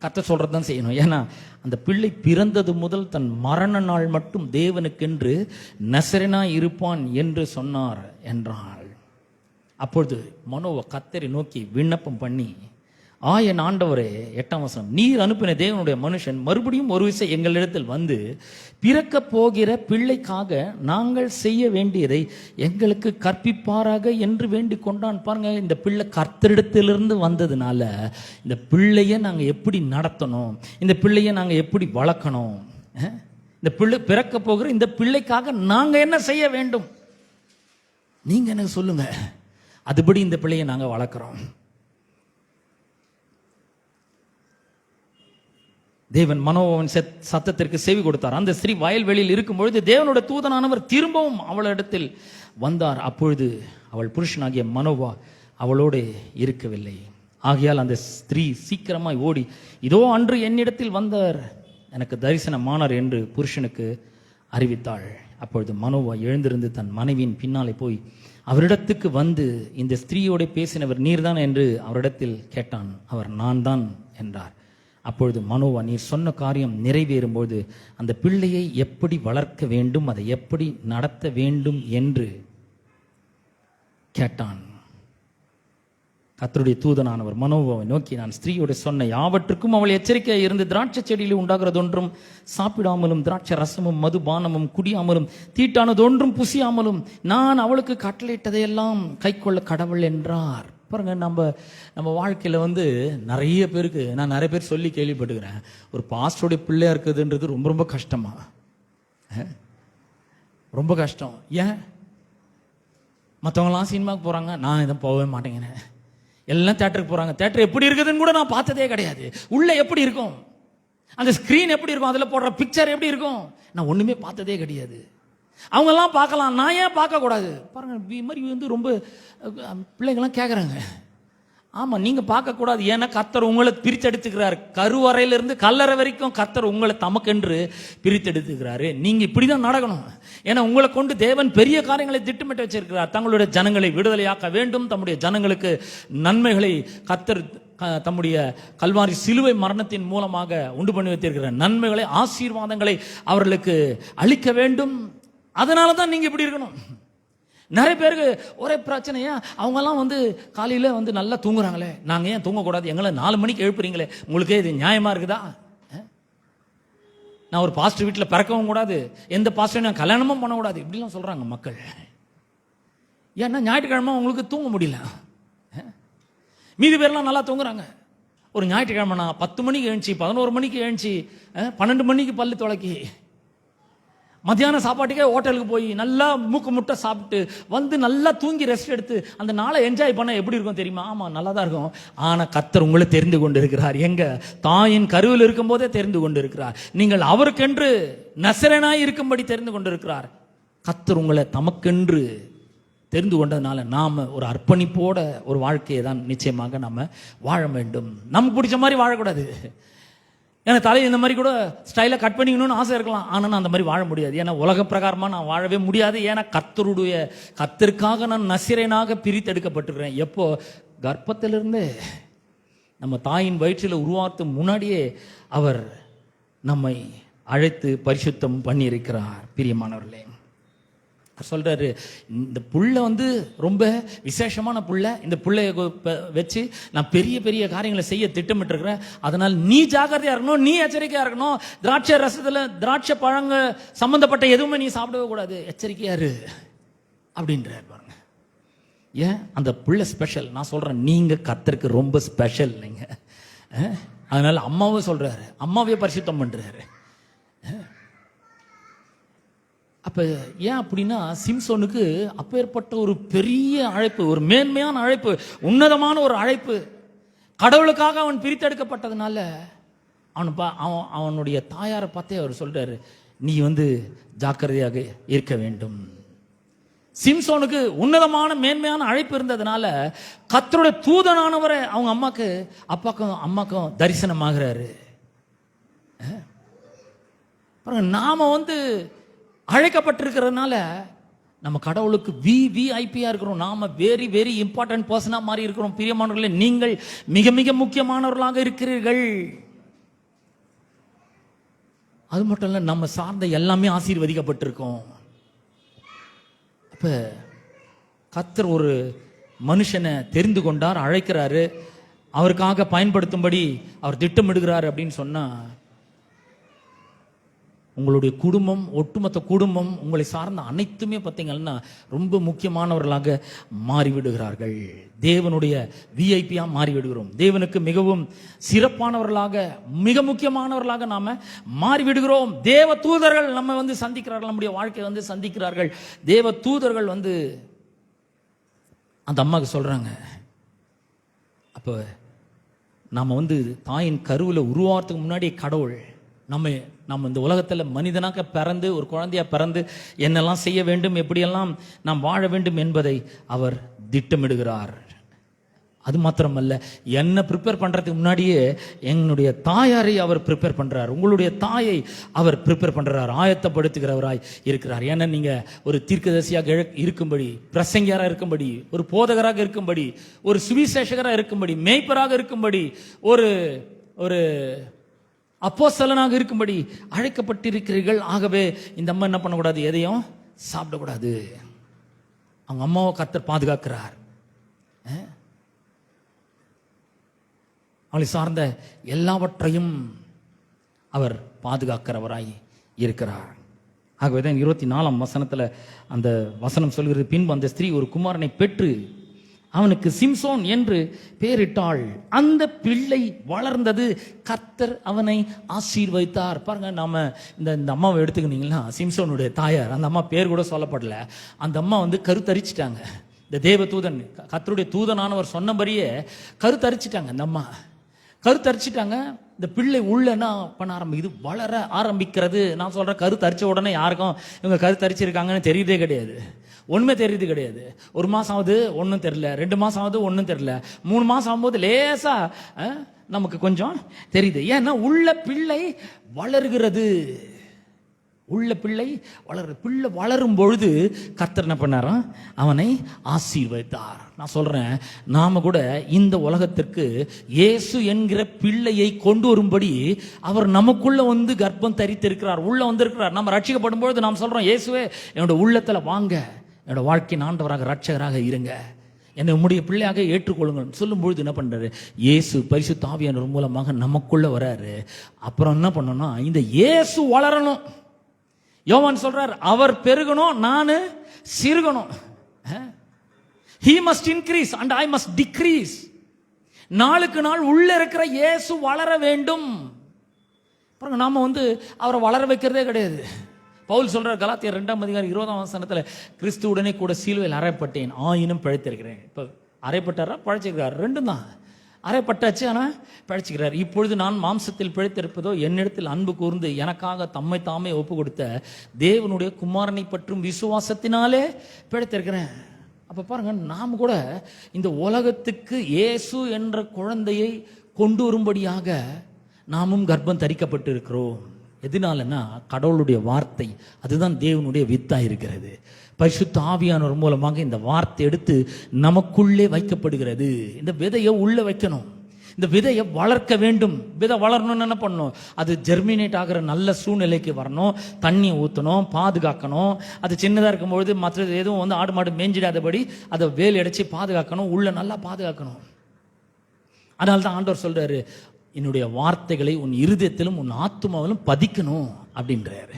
கர்த்தர் சொல்றது தான் செய்யணும். ஏன்னா அந்த பிள்ளை பிறந்தது முதல் தன் மரண நாள் மட்டும் தேவனுக்கென்று நசரேயனாய் இருப்பான் என்று சொன்னார் என்றாள். அப்பொழுது மனோவா கர்த்தரை நோக்கி விண்ணப்பம் பண்ணி, என் ஆண்டவரே, 8ஆம் வசனம், நீர் அனுப்பின தேவனுடைய மனுஷன் மறுபடியும் ஒரு விசை எங்களிடத்தில் வந்து பிறக்க போகிற பிள்ளைக்காக நாங்கள் செய்ய வேண்டியதை எங்களுக்கு கற்பிப்பாராக என்று வேண்டிக் கொண்டான். பாருங்க, இந்த பிள்ளை கர்த்தரிடத்திலிருந்து வந்ததுனால இந்த பிள்ளைய நாங்கள் எப்படி நடத்தணும், இந்த பிள்ளைய நாங்கள் எப்படி வளர்க்கணும், இந்த பிள்ளை பிறக்க போகிற இந்த பிள்ளைக்காக நாங்கள் என்ன செய்ய வேண்டும், நீங்க எனக்கு சொல்லுங்க, அதுபடி இந்த பிள்ளையை நாங்கள் வளர்க்குறோம். தேவன் மனோவாவின் சத்தத்திற்கு செவி கொடுத்தார். அந்த ஸ்திரீ வயல்வெளியில் இருக்கும் பொழுது தேவனோட தூதனானவர் திரும்பவும் அவளிடத்தில் வந்தார். அப்பொழுது அவள் புருஷனாகிய மனோவா அவளோடு இருக்கவில்லை. ஆகையால் அந்த ஸ்திரீ சீக்கிரமாய் ஓடி, இதோ அன்று என்னிடத்தில் வந்தார், எனக்கு தரிசனமானார் என்று புருஷனுக்கு அறிவித்தாள். அப்பொழுது மனோவா எழுந்திருந்து தன் மனைவியின் பின்னாலே போய் அவரிடத்துக்கு வந்து, இந்த ஸ்திரீயோட பேசினவர் நீர்தான் என்று அவரிடத்தில் கேட்டான். அவர் நான் தான் என்றார். அப்பொழுது மனோவா, நீர் சொன்ன காரியம் நிறைவேறும்போது அந்த பிள்ளையை எப்படி வளர்க்க வேண்டும், அதை எப்படி நடத்த வேண்டும் என்று கேட்டான். கர்த்தருடைய தூதனானவர் மனோவாவை நோக்கி, நான் ஸ்திரீயோடு சொன்ன யாவற்றுக்கும் அவள் எச்சரிக்கையாக இருந்து திராட்சை செடியில் உண்டாகிறதொன்றும் சாப்பிடாமலும் திராட்சை ரசமும் மதுபானமும் குடியாமலும் தீட்டானதொன்றும் புசியாமலும் நான் அவளுக்கு கட்டளையிட்டதையெல்லாம் கை கொள்ள கடவுள் என்றார். பாருங்க, நம்ம வாழ்க்கையில் வந்து நிறைய பேருக்கு, நான் நிறைய பேர் சொல்லி கேள்விப்பட்டுக்கிறேன், ஒரு பாஸ்டருடைய பிள்ளையா இருக்குதுன்றது ரொம்ப ரொம்ப கஷ்டமா, ரொம்ப கஷ்டம். ஏன்? மற்றவங்களாம் சினிமாவுக்கு போகிறாங்க, நான் இதை போகவே மாட்டேங்கிறேன். எல்லாம் தேட்டருக்கு போகிறாங்க, தேட்டர் எப்படி இருக்குதுன்னு கூட நான் பார்த்ததே கிடையாது. உள்ளே எப்படி இருக்கும், அந்த ஸ்க்ரீன் எப்படி இருக்கும், அதில் போடுற பிக்சர் எப்படி இருக்கும், நான் ஒன்றுமே பார்த்ததே கிடையாது. அவங்கெல்லாம் பார்க்கலாம், நான் ஏன் பார்க்கக்கூடாது? பாருங்க, இது மாதிரி வந்து ரொம்ப பிள்ளைங்கள்லாம் கேட்குறாங்க. ஆமாம், நீங்கள் பார்க்கக்கூடாது, ஏன்னா கர்த்தர் உங்களை பிரித்தெடுத்துக்கிறார். கருவறையிலிருந்து கல்லறை வரைக்கும் கர்த்தர் உங்களை தமக்கென்று பிரித்தெடுத்துக்கிறாரு. நீங்கள் இப்படி தான் நடக்கணும். ஏன்னா உங்களை கொண்டு தேவன் பெரிய காரியங்களை திட்டமிட்டு வச்சிருக்கிறார். தங்களுடைய ஜனங்களை விடுதலையாக்க வேண்டும், தம்முடைய ஜனங்களுக்கு நன்மைகளை கர்த்தர் தம்முடைய கல்வாரி சிலுவை மரணத்தின் மூலமாக உண்டு பண்ணி வைத்திருக்கிற நன்மைகளை, ஆசீர்வாதங்களை அவர்களுக்கு அளிக்க வேண்டும். அதனால தான் நீங்கள் இப்படி இருக்கணும். நிறைய பேருக்கு ஒரே பிரச்சனையா, அவங்கெல்லாம் வந்து காலையில் வந்து நல்லா தூங்குறாங்களே, நாங்கள் ஏன் தூங்கக்கூடாது, எங்களை 4 மணிக்கு எழுப்புறீங்களே, உங்களுக்கே இது நியாயமா இருக்குதா? நான் ஒரு பாஸ்டர் வீட்டில் பிறக்கவும் கூடாது, எந்த பாஸ்டரையும் நான் கல்யாணமும் பண்ணக்கூடாது, இப்படிலாம் சொல்றாங்க மக்கள். ஏன்னா ஞாயிற்றுக்கிழமை உங்களுக்கு தூங்க முடியல. மீதி பேர்லாம் நல்லா தூங்குறாங்க. ஒரு ஞாயிற்றுக்கிழமை நான் 10 மணிக்கு எழுந்துச்சி, 11 மணிக்கு எழுந்துச்சி, 12 மணிக்கு பல்லு துளக்கி, மத்தியானம் சாப்பாட்டுக்கே ஹோட்டலுக்கு போய் நல்லா மூக்கு முட்டை சாப்பிட்டு வந்து நல்லா தூங்கி ரெஸ்ட் எடுத்து அந்த நாளை என்ஜாய் பண்ண எப்படி இருக்கும் தெரியுமா? ஆமா, நல்லா தான் இருக்கும். ஆனா கர்த்தர் உங்களை தெரிந்து கொண்டு இருக்கிறார். எங்க தாயின் கருவில் இருக்கும் போதே தெரிந்து கொண்டு இருக்கிறார். நீங்கள் அவருக்கென்று நசரேனாய் இருக்கும்படி தெரிந்து கொண்டு இருக்கிறார். கர்த்தர் உங்களை தமக்கென்று தெரிந்து கொண்டதுனால நாம ஒரு அர்ப்பணிப்போட ஒரு வாழ்க்கையை தான் நிச்சயமாக நாம வாழ வேண்டும். நமக்கு பிடிச்ச மாதிரி வாழக்கூடாது. எனக்கு தலையை இந்த மாதிரி கூட ஸ்டைலாக கட் பண்ணிக்கணும்னு ஆசை இருக்கலாம், ஆனால் நான் அந்த மாதிரி வாழ முடியாது. ஏன்னா உலக பிரகாரமாக நான் வாழவே முடியாது. ஏன்னா கர்த்தருக்காக நான் நசிரேனாக பிரித்தெடுக்கப்பட்டிருக்கிறேன். எப்போ? கர்ப்பத்திலிருந்து நம்ம தாயின் வயிற்றில் உருவாக்கும் முன்னாடியே அவர் நம்மை அழைத்து பரிசுத்தம் பண்ணியிருக்கிறார். பிரியமானவர்களே, சொல்றாரு, இந்த புள்ள ரொம்ப விசேஷமான புள்ள, இந்த புள்ளைய வச்சு நான் பெரிய பெரிய காரியங்களை செய்ய திட்டமிட்டு இருக்கிறேன். அதனால் நீ ஜாக்கிரதையா இருக்கணும், நீ எச்சரிக்கையா இருக்கணும். திராட்சை ரசத்துல திராட்சை பழங்க சம்பந்தப்பட்ட எதுவுமே நீ சாப்பிடவே கூடாது, எச்சரிக்கையா இரு அப்படின்றார். பாருங்க, ஏன் அந்த புள்ள ஸ்பெஷல். நான் சொல்றேன், நீங்க கர்த்தருக்கு ரொம்ப ஸ்பெஷல் நீங்க. அதனால அம்மாவும் சொல்றாரு, அம்மாவே பரிசுத்தம் பண்றாரு. அப்ப ஏன் அப்படின்னா, சிம்சோனுக்கு அப்பேற்பட்ட ஒரு பெரிய அழைப்பு, ஒரு மேன்மையான அழைப்பு, உன்னதமான ஒரு அழைப்பு. கடவுளுக்காக அவன் பிரித்தெடுக்கப்பட்டதுனால அவனுடைய தாயாரை பார்த்தே அவர் சொல்றாரு, நீ ஜாக்கிரதையாக இருக்க வேண்டும். சிம்சோனுக்கு உன்னதமான மேன்மையான அழைப்பு இருந்ததுனால கர்த்தருடைய தூதனானவரை அவங்க அம்மாக்கும் தரிசனமாகிறாரு. நாம அழைக்கப்பட்டிருக்கிறதுனால நம்ம கடவுளுக்கு விஐபியா இருக்கிறோம். நாம வெரி வெரி இம்பார்ட்டன்ட் பர்சனா மாறி இருக்கிறோம். பிரியமானவர்களே, நீங்கள் மிக மிக முக்கியமானவர்களாக இருக்கிறீர்கள். அது மட்டும் இல்ல, நம்ம சார்ந்த எல்லாமே ஆசீர்வதிக்கப்பட்டிருக்கோம். அப்ப கர்த்தர் ஒரு மனுஷனை தெரிந்து கொண்டார், அழைக்கிறாரு, அவருக்காக பயன்படுத்தும்படி அவர் திட்டமிடுகிறார் அப்படின்னு சொன்னா, உங்களுடைய குடும்பம், ஒட்டுமொத்த குடும்பம், உங்களை சார்ந்த அனைத்துமே பார்த்தீங்கன்னா ரொம்ப முக்கியமானவர்களாக மாறிவிடுகிறார்கள். தேவனுடைய விஐபியா மாறிவிடுகிறோம். தேவனுக்கு மிகவும் சிறப்பானவர்களாக, மிக முக்கியமானவர்களாக நாம மாறிவிடுகிறோம். தேவ தூதர்கள் நம்ம சந்திக்கிறார்கள், நம்முடைய வாழ்க்கையை சந்திக்கிறார்கள். தேவ தூதர்கள் அந்த அம்மாவுக்கு சொல்றாங்க, அப்போ நாம தாயின் கருவில் உருவாகிறதுக்கு முன்னாடி கடவுள் நம்ம இந்த உலகத்தில் மனிதனாக பிறந்து, ஒரு குழந்தையா பிறந்து என்னெல்லாம் செய்ய வேண்டும், எப்படியெல்லாம் நாம் வாழ வேண்டும் என்பதை அவர் திட்டமிடுகிறார். அது மாத்திரமல்ல, என்னை ப்ரிப்பேர் பண்றதுக்கு முன்னாடியே என்னுடைய தாயாரை அவர் ப்ரிப்பேர் பண்றார். உங்களுடைய தாயை அவர் ப்ரிப்பேர் பண்றார், ஆயத்தப்படுத்துகிறவராய் இருக்கிறார். ஏன்னா நீங்க ஒரு தீர்க்கதரிசியாக இருக்கும்படி, பிரசங்கியராக இருக்கும்படி, ஒரு போதகராக இருக்கும்படி, ஒரு சுவிசேஷகராக இருக்கும்படி, மேய்ப்பராக இருக்கும்படி, ஒரு அப்போஸ்தலனாக இருக்கும்படி அழைக்கப்பட்டிருக்கிறீர்கள். ஆகவே இந்த அம்மா என்ன பண்ணக்கூடாது? எதையும் சாப்பிடக்கூடாது. அவங்க அம்மாவை கர்த்தர் பாதுகாக்கிறார். அவளை சார்ந்த எல்லாவற்றையும் அவர் பாதுகாக்கிறவராய் இருக்கிறார். ஆகவேதான் 24ஆம் வசனத்துல அந்த வசனம் சொல்கிறது, பின்பு அந்த ஸ்திரீ ஒரு குமாரனை பெற்று அவனுக்கு சிம்சோன் என்று பெயரிட்டாள். அந்த பிள்ளை வளர்ந்தது, கர்த்தர் அவனை ஆசீர்வதித்தார். பாருங்க, நாம இந்த அம்மாவை எடுத்துக்கிட்டீங்கன்னா, சிம்சோனுடைய தாயார், அந்த அம்மா பேர் கூட சொல்லப்படல. அந்த அம்மா கருத்தரிச்சிட்டாங்க. இந்த தேவ தூதன், கர்த்தருடைய தூதனானவர் சொன்னபடியே கருத்தரிச்சிட்டாங்க. அந்த அம்மா கருத்தரிச்சிட்டாங்க. இந்த பிள்ளை உள்ள என்ன பண்ண ஆரம்பிக்குது? வளர ஆரம்பிக்கிறது. நான் சொல்றேன், கருத்தரிச்ச உடனே யாருக்கும் இவங்க கருத்தரிச்சிருக்காங்கன்னு தெரியுதே கிடையாது, ஒண்ணுமே தெரியுது கிடையாது. 1 மாசம் ஆகுது, ஒன்றும் தெரியல. 2 மாசம் ஆகுது, ஒன்றும் தெரியல. 3 மாசம் ஆகும்போது லேசா நமக்கு கொஞ்சம் தெரியுது. ஏன்னா உள்ள பிள்ளை வளர்கிறது. உள்ள பிள்ளை பிள்ளை வளரும் பொழுது கர்த்தர் என்ன பண்ணாராம்? அவனை ஆசீர்வதித்தார். நான் சொல்றேன், நாம கூட இந்த உலகத்திற்கு இயேசு என்கிற பிள்ளையை கொண்டு வரும்படி அவர் நமக்குள்ள கர்ப்பம் தரித்திருக்கிறார், உள்ள வந்திருக்கிறார். நம்ம ரட்சிக்கப்படும் பொழுது நாம் சொல்றோம், இயேசுவே என்னோட உள்ளத்துல வாங்க, என்னோட வாழ்க்கையின் ஆண்டவராக ரட்சகராக இருங்க. என்னை உம்முடைய பிள்ளையாக ஏற்றுக்கொள்ளுங்கள் சொல்லும்பொழுது என்ன பண்றாரு, இயேசு பரிசுத்த ஆவியானவர் மூலமாக நமக்குள்ள வராரு. அப்புறம் என்ன பண்ணணும்னா, இந்த இயேசு வளரணும். யோவான் சொல்றார், அவர் பெருகணும், நானு சிறுகணும். He must increase and I must decrease. நாளுக்கு நாள் உள்ள இருக்கிற இயேசு வளர வேண்டும். பாருங்க, நாம அவரை வளர வைக்கிறதே கிடையாது. பவுல் சொல்றார் கலாத்தியர் 2:20 கிறிஸ்துவுடனே கூட சிலுவையில் அறைப்பட்டேன், ஆயினும் பிழைத்திருக்கிறேன். இப்ப அறைப்பட்டாரா பழைச்சிருக்காரு? ரெண்டும் தான். அறைப்பட்டாச்சு, ஆனா பழைச்சிக்கிறார். இப்பொழுது நான் மாம்சத்தில் பிழைத்திருப்பதோ என்னிடத்தில் அன்பு கூர்ந்து எனக்காக தம்மை தாமே ஒப்பு கொடுத்த தேவனுடைய குமாரனை பற்றும் விசுவாசத்தினாலே பிழைத்திருக்கிறேன். அப்ப பாருங்க, நாம் கூட இந்த உலகத்துக்கு இயேசு என்ற குழந்தையை கொண்டு வரும்படியாக நாமும் கர்ப்பம் தரிக்கப்பட்டு இருக்கிறோம். எதனாலன்னா, கடவுளுடைய வார்த்தை அதுதான் தேவனுடைய வித்தா இருக்கிறது. பரிசுத்த ஆவியானவர் மூலமாக இந்த வார்த்தை எடுத்து நமக்குள்ளே வைக்கப்படுகிறது. இந்த விதையை உள்ள வைக்கணும், இந்த விதையை வளர்க்க வேண்டும். விதை வளரணும்னு என்ன பண்ணணும், அது ஜெர்மினேட் ஆகிற நல்ல சூழ்நிலைக்கு வரணும், தண்ணி ஊற்றணும், பாதுகாக்கணும். அது சின்னதாக இருக்கும்பொழுது மற்றது எதுவும் ஆடு மாடு மேஞ்சிடாதபடி அதை வேலி அடைச்சி பாதுகாக்கணும், உள்ள நல்லா பாதுகாக்கணும். அதனால தான் ஆண்டவர் சொல்றாரு, என்னுடைய வார்த்தைகளை உன் இருதயத்திலும் உன் ஆத்துமாவிலும் பதிக்கணும் அப்படின்றாரு.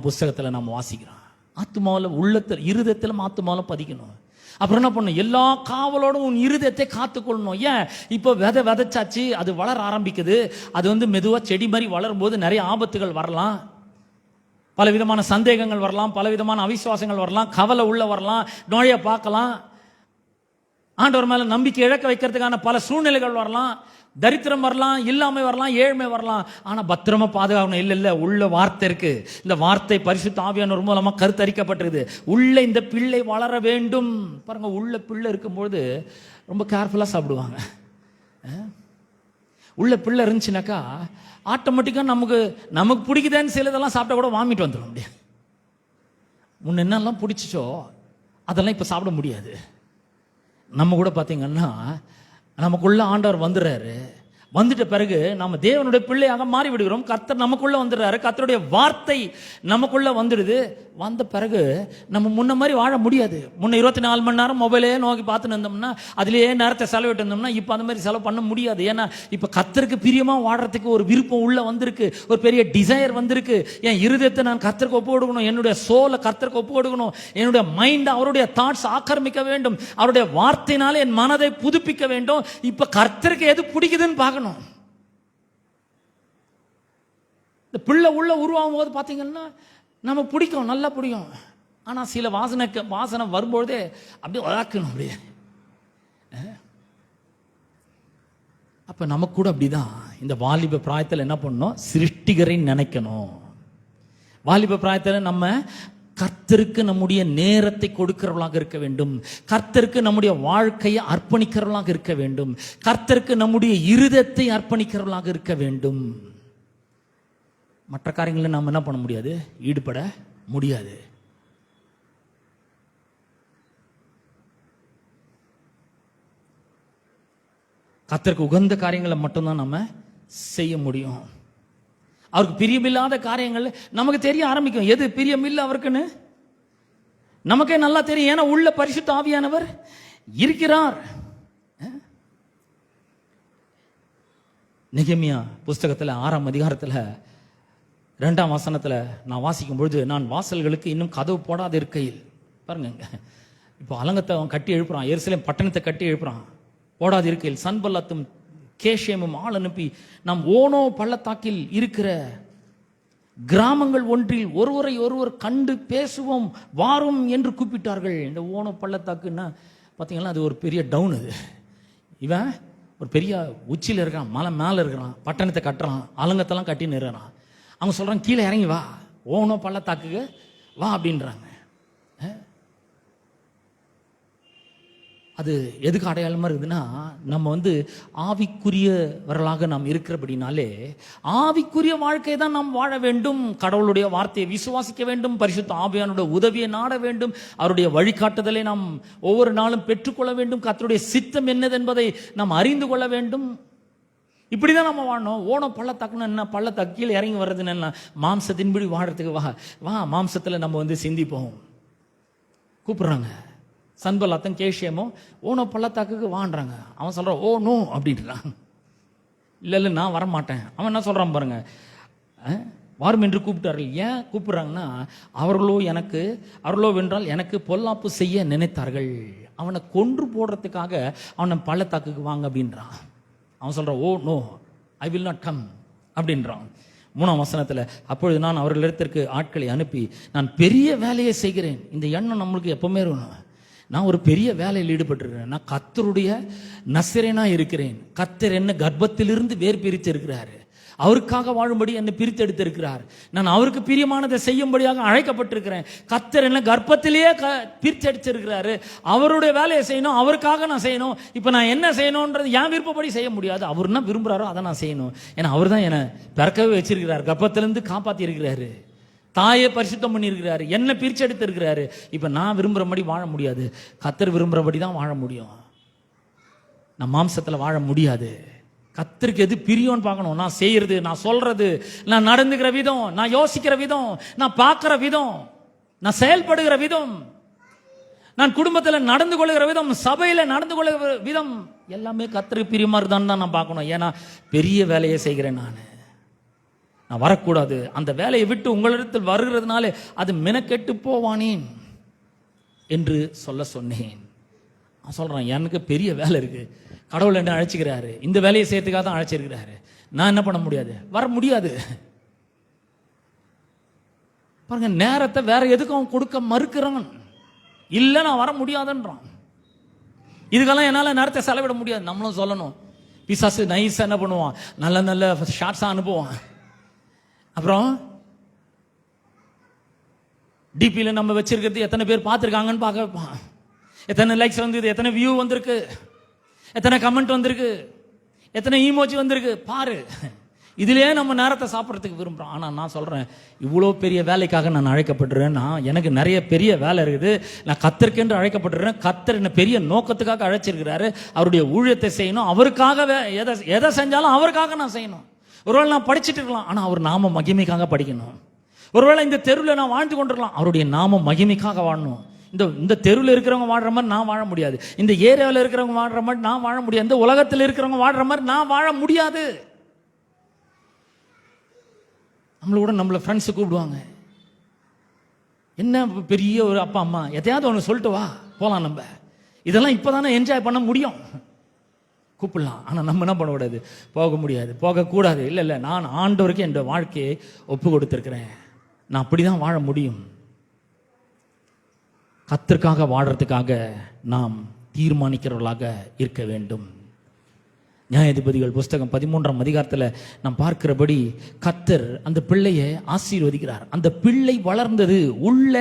புஸ்தகத்தில் நம்ம வாசிக்கிறோம், ஆத்துமாவில் உள்ளத்தில் இருதயத்திலும் ஆத்துமாவிலும் பதிக்கணும். அப்புறம் என்ன பண்ணணும், எல்லா காவலோடும் உன் இருதயத்தை காத்துக்கொள்ளணும். ஏன், இப்போ விதைச்சாச்சு, அது வளர ஆரம்பிக்குது. அது மெதுவா செடி மாதிரி வளரும் போது நிறைய ஆபத்துகள் வரலாம், பல விதமான சந்தேகங்கள் வரலாம், பல விதமான அவிசுவாசங்கள் வரலாம், கவலை உள்ள வரலாம், நோயை பார்க்கலாம், ஆண்டவர் மேல நம்பிக்கை இழக்க வைக்கிறதுக்கான பல சூழ்நிலைகள் வரலாம், தரித்திரம் வரலாம், இல்லாமை வரலாம், ஏழ்மை வரலாம். ஆனா பத்திரமா பாதுகாக்கணும். இல்ல உள்ள வார்த்தை இருக்கு, இந்த வார்த்தை பரிசுத்த ஆவியானவர் மூலமா கருத்தரிக்கப்பட்டிருக்குது. உள்ள இந்த பிள்ளை வளர வேண்டும். பாருங்க, உள்ள பிள்ளை இருக்கும்பொழுது ரொம்ப கேர்ஃபுல்லா சாப்பிடுவாங்க. உள்ள பிள்ளை இருந்துச்சுனாக்கா ஆட்டோமேட்டிக்கா நமக்கு பிடிக்குதுன்னு சிலதெல்லாம் சாப்பிட்டா கூட வாமிட்டு வந்துடும். அப்படியே முன்ன என்னெல்லாம் பிடிச்சிச்சோ அதெல்லாம் இப்ப சாப்பிட முடியாது. நம்ம கூட பார்த்தீங்கன்னா நமக்குள்ள ஆண்டவர் வந்துடுறாரு. வந்துட்ட பிறகு நம்ம தேவனுடைய பிள்ளையாக மாறி விடுகிறோம். கர்த்தர் நமக்குள்ள வந்துடுறாரு, கர்த்தருடைய வார்த்தை நமக்குள்ள வந்துடுது. வந்த பிறகு நம்ம முன்ன மாதிரி வாழ முடியாது. முன்ன 24 மணி நேரம் மொபைலே நோக்கி பார்த்துன்னு இருந்தோம்னா, அதுலேயே நேரத்தை செலவிட்டு இருந்தோம்னா, இப்போ அந்த மாதிரி செலவு பண்ண முடியாது. ஏன்னா இப்போ கர்த்தருக்கு பிரியமா வாழறதுக்கு ஒரு விருப்பம் உள்ள வந்திருக்கு, ஒரு பெரிய டிசையர் வந்திருக்கு. என் இருதயத்தை நான் கர்த்தருக்கு ஒப்பு கொடுக்கணும், என்னுடைய சோலை கர்த்தருக்கு ஒப்பு கொடுக்கணும், என்னுடைய மைண்ட் அவருடைய தாட்ஸ் ஆக்கிரமிக்க வேண்டும், அவருடைய வார்த்தையினாலே என் மனதை புதுப்பிக்க வேண்டும். இப்போ கர்த்தருக்கு எது பிடிக்குதுன்னு பார்க்கணும். இந்த பிள்ளை உள்ள உருவாகும் போது பார்த்தீங்கன்னா நம்ம பிடிக்கும், நல்லா பிடிக்கும். ஆனால் சில வாசனை வரும்பொழுதே அப்படியே வளர்க்கணும். அப்படியே அப்போ நமக்கு கூட அப்படிதான். இந்த வாலிப பிராயத்தில் என்ன பண்ணணும், சிருஷ்டிகரை நினைக்கணும். வாலிப பிராயத்தில் நம்ம கர்த்தருக்கு நம்முடைய நேரத்தை கொடுக்கிறவர்களாக இருக்க வேண்டும், கர்த்தருக்கு நம்முடைய வாழ்க்கையை அர்ப்பணிக்கிறவர்களாக இருக்க வேண்டும், கர்த்தருக்கு நம்முடைய இருதயத்தை அர்ப்பணிக்கிறவர்களாக இருக்க வேண்டும். மற்ற காரியங்களில் நாம் என்ன பண்ண முடியாது, ஈடுபட முடியாது. கர்த்தருக்கு உகந்த காரியங்களை மட்டும்தான் நம்ம செய்ய முடியும். அவருக்கு பிரியமில்லாத காரியங்கள் நமக்கு தெரிய ஆரம்பிக்கும். எது பிரியமில்லை அவருக்குன்னு நமக்கே நல்லா தெரியும். ஏன்னா உள்ள பரிசுத்த ஆவியானவர் இருக்கிறார். நெகேமியா புஸ்தகத்தில் 6ஆம் அதிகாரத்தில் 2ஆம் வசனத்தில் நான் வாசிக்கும் பொழுது, நான் வாசல்களுக்கு இன்னும் கதவு போடாத இருக்கையில், பாருங்க இப்போ அலங்கத்தை அவன் கட்டி எழுப்புறான், எருசலேம் பட்டணத்தை கட்டி எழுப்புறான். போடாது இருக்கையில் சன்பல்லத்தும் கேஷேமும் ஆள் அனுப்பி நாம் ஓனோ பள்ளத்தாக்கில் இருக்கிற கிராமங்கள் ஒன்றில் ஒருவரை ஒருவர் கண்டு பேசுவோம் வாரும் என்று கூப்பிட்டார்கள். இந்த ஓனோ பள்ளத்தாக்குன்னா பார்த்தீங்கன்னா அது ஒரு பெரிய டவுன். அது இவன் ஒரு பெரிய உச்சியில் இருக்கிறான், மலை மேலே இருக்கிறான், பட்டணத்தை கட்டுறான், அலங்கத்தெல்லாம் கட்டி நிறுறான். அவங்க சொல்கிறாங்க, கீழே இறங்கி வா, ஓனோ பள்ளத்தாக்குக்கு வா அப்படின்றாங்க. அது எதுக்கு அடையாளமாக இருக்குதுன்னா, நம்ம ஆவிக்குரியவர்களாக நாம் இருக்கிறபடினாலே ஆவிக்குரிய வாழ்க்கையை தான் நாம் வாழ வேண்டும். கடவுளுடைய வார்த்தையை விசுவாசிக்க வேண்டும், பரிசுத்த ஆவியானுடைய உதவியை நாட வேண்டும், அவருடைய வழிகாட்டுதலை நாம் ஒவ்வொரு நாளும் பெற்றுக்கொள்ள வேண்டும், கர்த்தருடைய சித்தம் என்னது என்பதை நாம் அறிந்து கொள்ள வேண்டும். இப்படிதான் நம்ம வாழணும். ஓனம் பள்ளத்தாக்குன்னு என்ன, பள்ளத்தாக்கில் இறங்கி வர்றதுன்னு என்ன, மாம்சத்தின்படி வாழறதுக்கு வா வா, மாம்சத்தில் நம்ம சிந்திப்போம் கூப்பிடுறாங்க. சன்பல்லாத்தும் கேஷியமும் ஓனோ பள்ளத்தாக்குக்கு வாண்டுறாங்க. அவன் சொல்றான் ஓ நோ அப்படின்றான். இல்லை நான் வரமாட்டேன். அவன் என்ன சொல்றான் பாருங்க, வாரும் என்று கூப்பிட்டார்கள். ஏன் கூப்பிடுறாங்கன்னா, அவர்களோ வென்றால் எனக்கு பொல்லாப்பு செய்ய நினைத்தார்கள். அவனை கொன்று போடுறதுக்காக அவனை பள்ளத்தாக்குக்கு வாங்க அப்படின்றான். அவன் சொல்றான் oh no I will not come அப்படின்றான். 3ஆம் வசனத்துல, அப்பொழுது நான் அவர்களிடத்திற்கு ஆட்களை அனுப்பி நான் பெரிய வேலையை செய்கிறேன். இந்த எண்ணம் நம்மளுக்கு எப்பவுமே இருக்கணும். நான் ஒரு பெரிய வேலையில் ஈடுபட்டிருக்கிறேன். நான் கர்த்தருடைய நசரேனா இருக்கிறேன். கர்த்தர் என்ன கர்ப்பத்திலிருந்து வேர் பிரித்து இருக்கிறாரு. அவருக்காக வாழும்படி என்னை பிரித்து எடுத்திருக்கிறார். நான் அவருக்கு பிரியமானதை செய்யும்படியாக அழைக்கப்பட்டிருக்கிறேன். கர்த்தர் என்ன கர்ப்பத்திலேயே பிரித்து எடுத்திருக்கிறாரு. அவருடைய வேலையை செய்யணும், அவருக்காக நான் செய்யணும். இப்போ நான் என்ன செய்யணுன்றது என் விருப்பப்படி செய்ய முடியாது. அவர் என்ன விரும்புகிறாரோ அதை நான் செய்யணும். ஏன்னா அவர் தான் என்னை பிறக்கவே வச்சிருக்கிறார், கர்ப்பத்திலிருந்து காப்பாற்றி இருக்கிறாரு, தாயை பரிசுத்தம் பண்ணியிருக்கிறாரு, என்ன பிரித்து எடுத்திருக்கிறாரு. இப்போ நான் விரும்புகிறபடி வாழ முடியாது, கர்த்தர் விரும்புகிறபடி தான் வாழ முடியும். நான் மாம்சத்தில் வாழ முடியாது. கர்த்தருக்கு எது பிரியோன்னு பார்க்கணும். நான் செய்யறது, நான் சொல்றது, நான் நடந்துக்கிற விதம், நான் யோசிக்கிற விதம், நான் பார்க்கிற விதம், நான் செயல்படுகிற விதம், நான் குடும்பத்தில் நடந்து கொள்கிற விதம், சபையில் நடந்து கொள்கிற விதம் எல்லாமே கர்த்தருக்கு பிரியமா இருக்குதான்னு தான் நான் பார்க்கணும். ஏன்னா பெரிய வேலையை செய்கிறேன் நான் வரக்கூடாது. அந்த வேலையை விட்டு உங்களிடத்தில் வருகிறதுனால அது மெனக்கெட்டு போவானேன் என்று சொல்ல சொன்னேன். நான் சொல்றேன், எனக்கு பெரிய வேலை இருக்கு. கடவுள் என்ன அழைச்சிக்கிறாரு, இந்த வேலையை செய்யறதுக்காக தான் அழைச்சிருக்கிறாரு. நான் என்ன பண்ண முடியாது, வர முடியாது. பாருங்க, நேரத்தை வேற எதுக்கும் அவன் கொடுக்க மறுக்கிறான். இல்லை நான் வர முடியாதுன்றான். இதுக்கெல்லாம் என்னால் நேரத்தை செலவிட முடியாது. நம்மளும் சொல்லணும். பிசாசு நைஸா என்ன பண்ணுவான், நல்ல நல்ல ஷார்ட்ஸா அனுப்புவான். அப்புறம் டிபியில் நம்ம வச்சிருக்கிறது எத்தனை பேர் பார்த்துருக்காங்கன்னு பார்க்க வைப்பான். எத்தனை லைக்ஸ் வந்திருக்கு, எத்தனை வியூ வந்திருக்கு, எத்தனை கமெண்ட் வந்திருக்கு, எத்தனை ஈமோஜி வந்திருக்கு பாரு. இதுலயே நம்ம நேரத்தை சாப்பிட்றதுக்கு விரும்புகிறோம். ஆனால் நான் சொல்கிறேன், இவ்வளோ பெரிய வேலைக்காக நான் அழைக்கப்பட்டுறேன். எனக்கு நிறைய பெரிய வேலை இருக்குது. நான் கர்த்தருக்கென்று அழைக்கப்பட்டுறேன். கர்த்தர் என்ன பெரிய நோக்கத்துக்காக அழைச்சிருக்கிறாரு. அவருடைய ஊழியத்தை செய்யணும். அவருக்காக எதை செஞ்சாலும் அவருக்காக நான் செய்யணும். ஒருவேளை நான் படிச்சுட்டு இருக்கலாம், ஆனால் அவர் நாம மகிமைக்காக படிக்கணும். ஒருவேளை இந்த தெருவில் நான் வாழ்ந்து கொண்டிருக்கலாம், அவருடைய நாம மகிமைக்காக வாழணும். இந்த தெருவில் இருக்கிறவங்க வாழ்ற மாதிரி நான் வாழ முடியாது. இந்த ஏரியாவில் இருக்கிறவங்க வாழ்ற மாதிரி நான் வாழ முடியாது. இந்த உலகத்தில் இருக்கிறவங்க வாழ்ற மாதிரி நான் வாழ முடியாது. நம்மளை ஃப்ரெண்ட்ஸு கூப்பிடுவாங்க, என்ன பெரிய ஒரு அப்பா அம்மா எதையாவது ஒன்று சொல்லிட்டு வா போகலாம், நம்ம இதெல்லாம் இப்போதானே என்ஜாய் பண்ண முடியும், கூப்பிடலாம். ஆனால் நம்ம என்ன பண்ணக்கூடாது, போக முடியாது, போகக்கூடாது. இல்லை நான் ஆண்டவருக்கு என் வாழ்க்கையை ஒப்பு கொடுத்துருக்கிறேன். நான் அப்படி தான் வாழ முடியும். கர்த்தருக்காக வாழறதுக்காக நாம் தீர்மானிக்கிறவர்களாக இருக்க வேண்டும். நியாயாதிபதிகள் புஸ்தகம் 13ஆம் அதிகாரத்தில் நாம் பார்க்கிறபடி கர்த்தர் அந்த பிள்ளையை ஆசீர்வதிக்கிறார். அந்த பிள்ளை வளர்ந்தது, உள்ள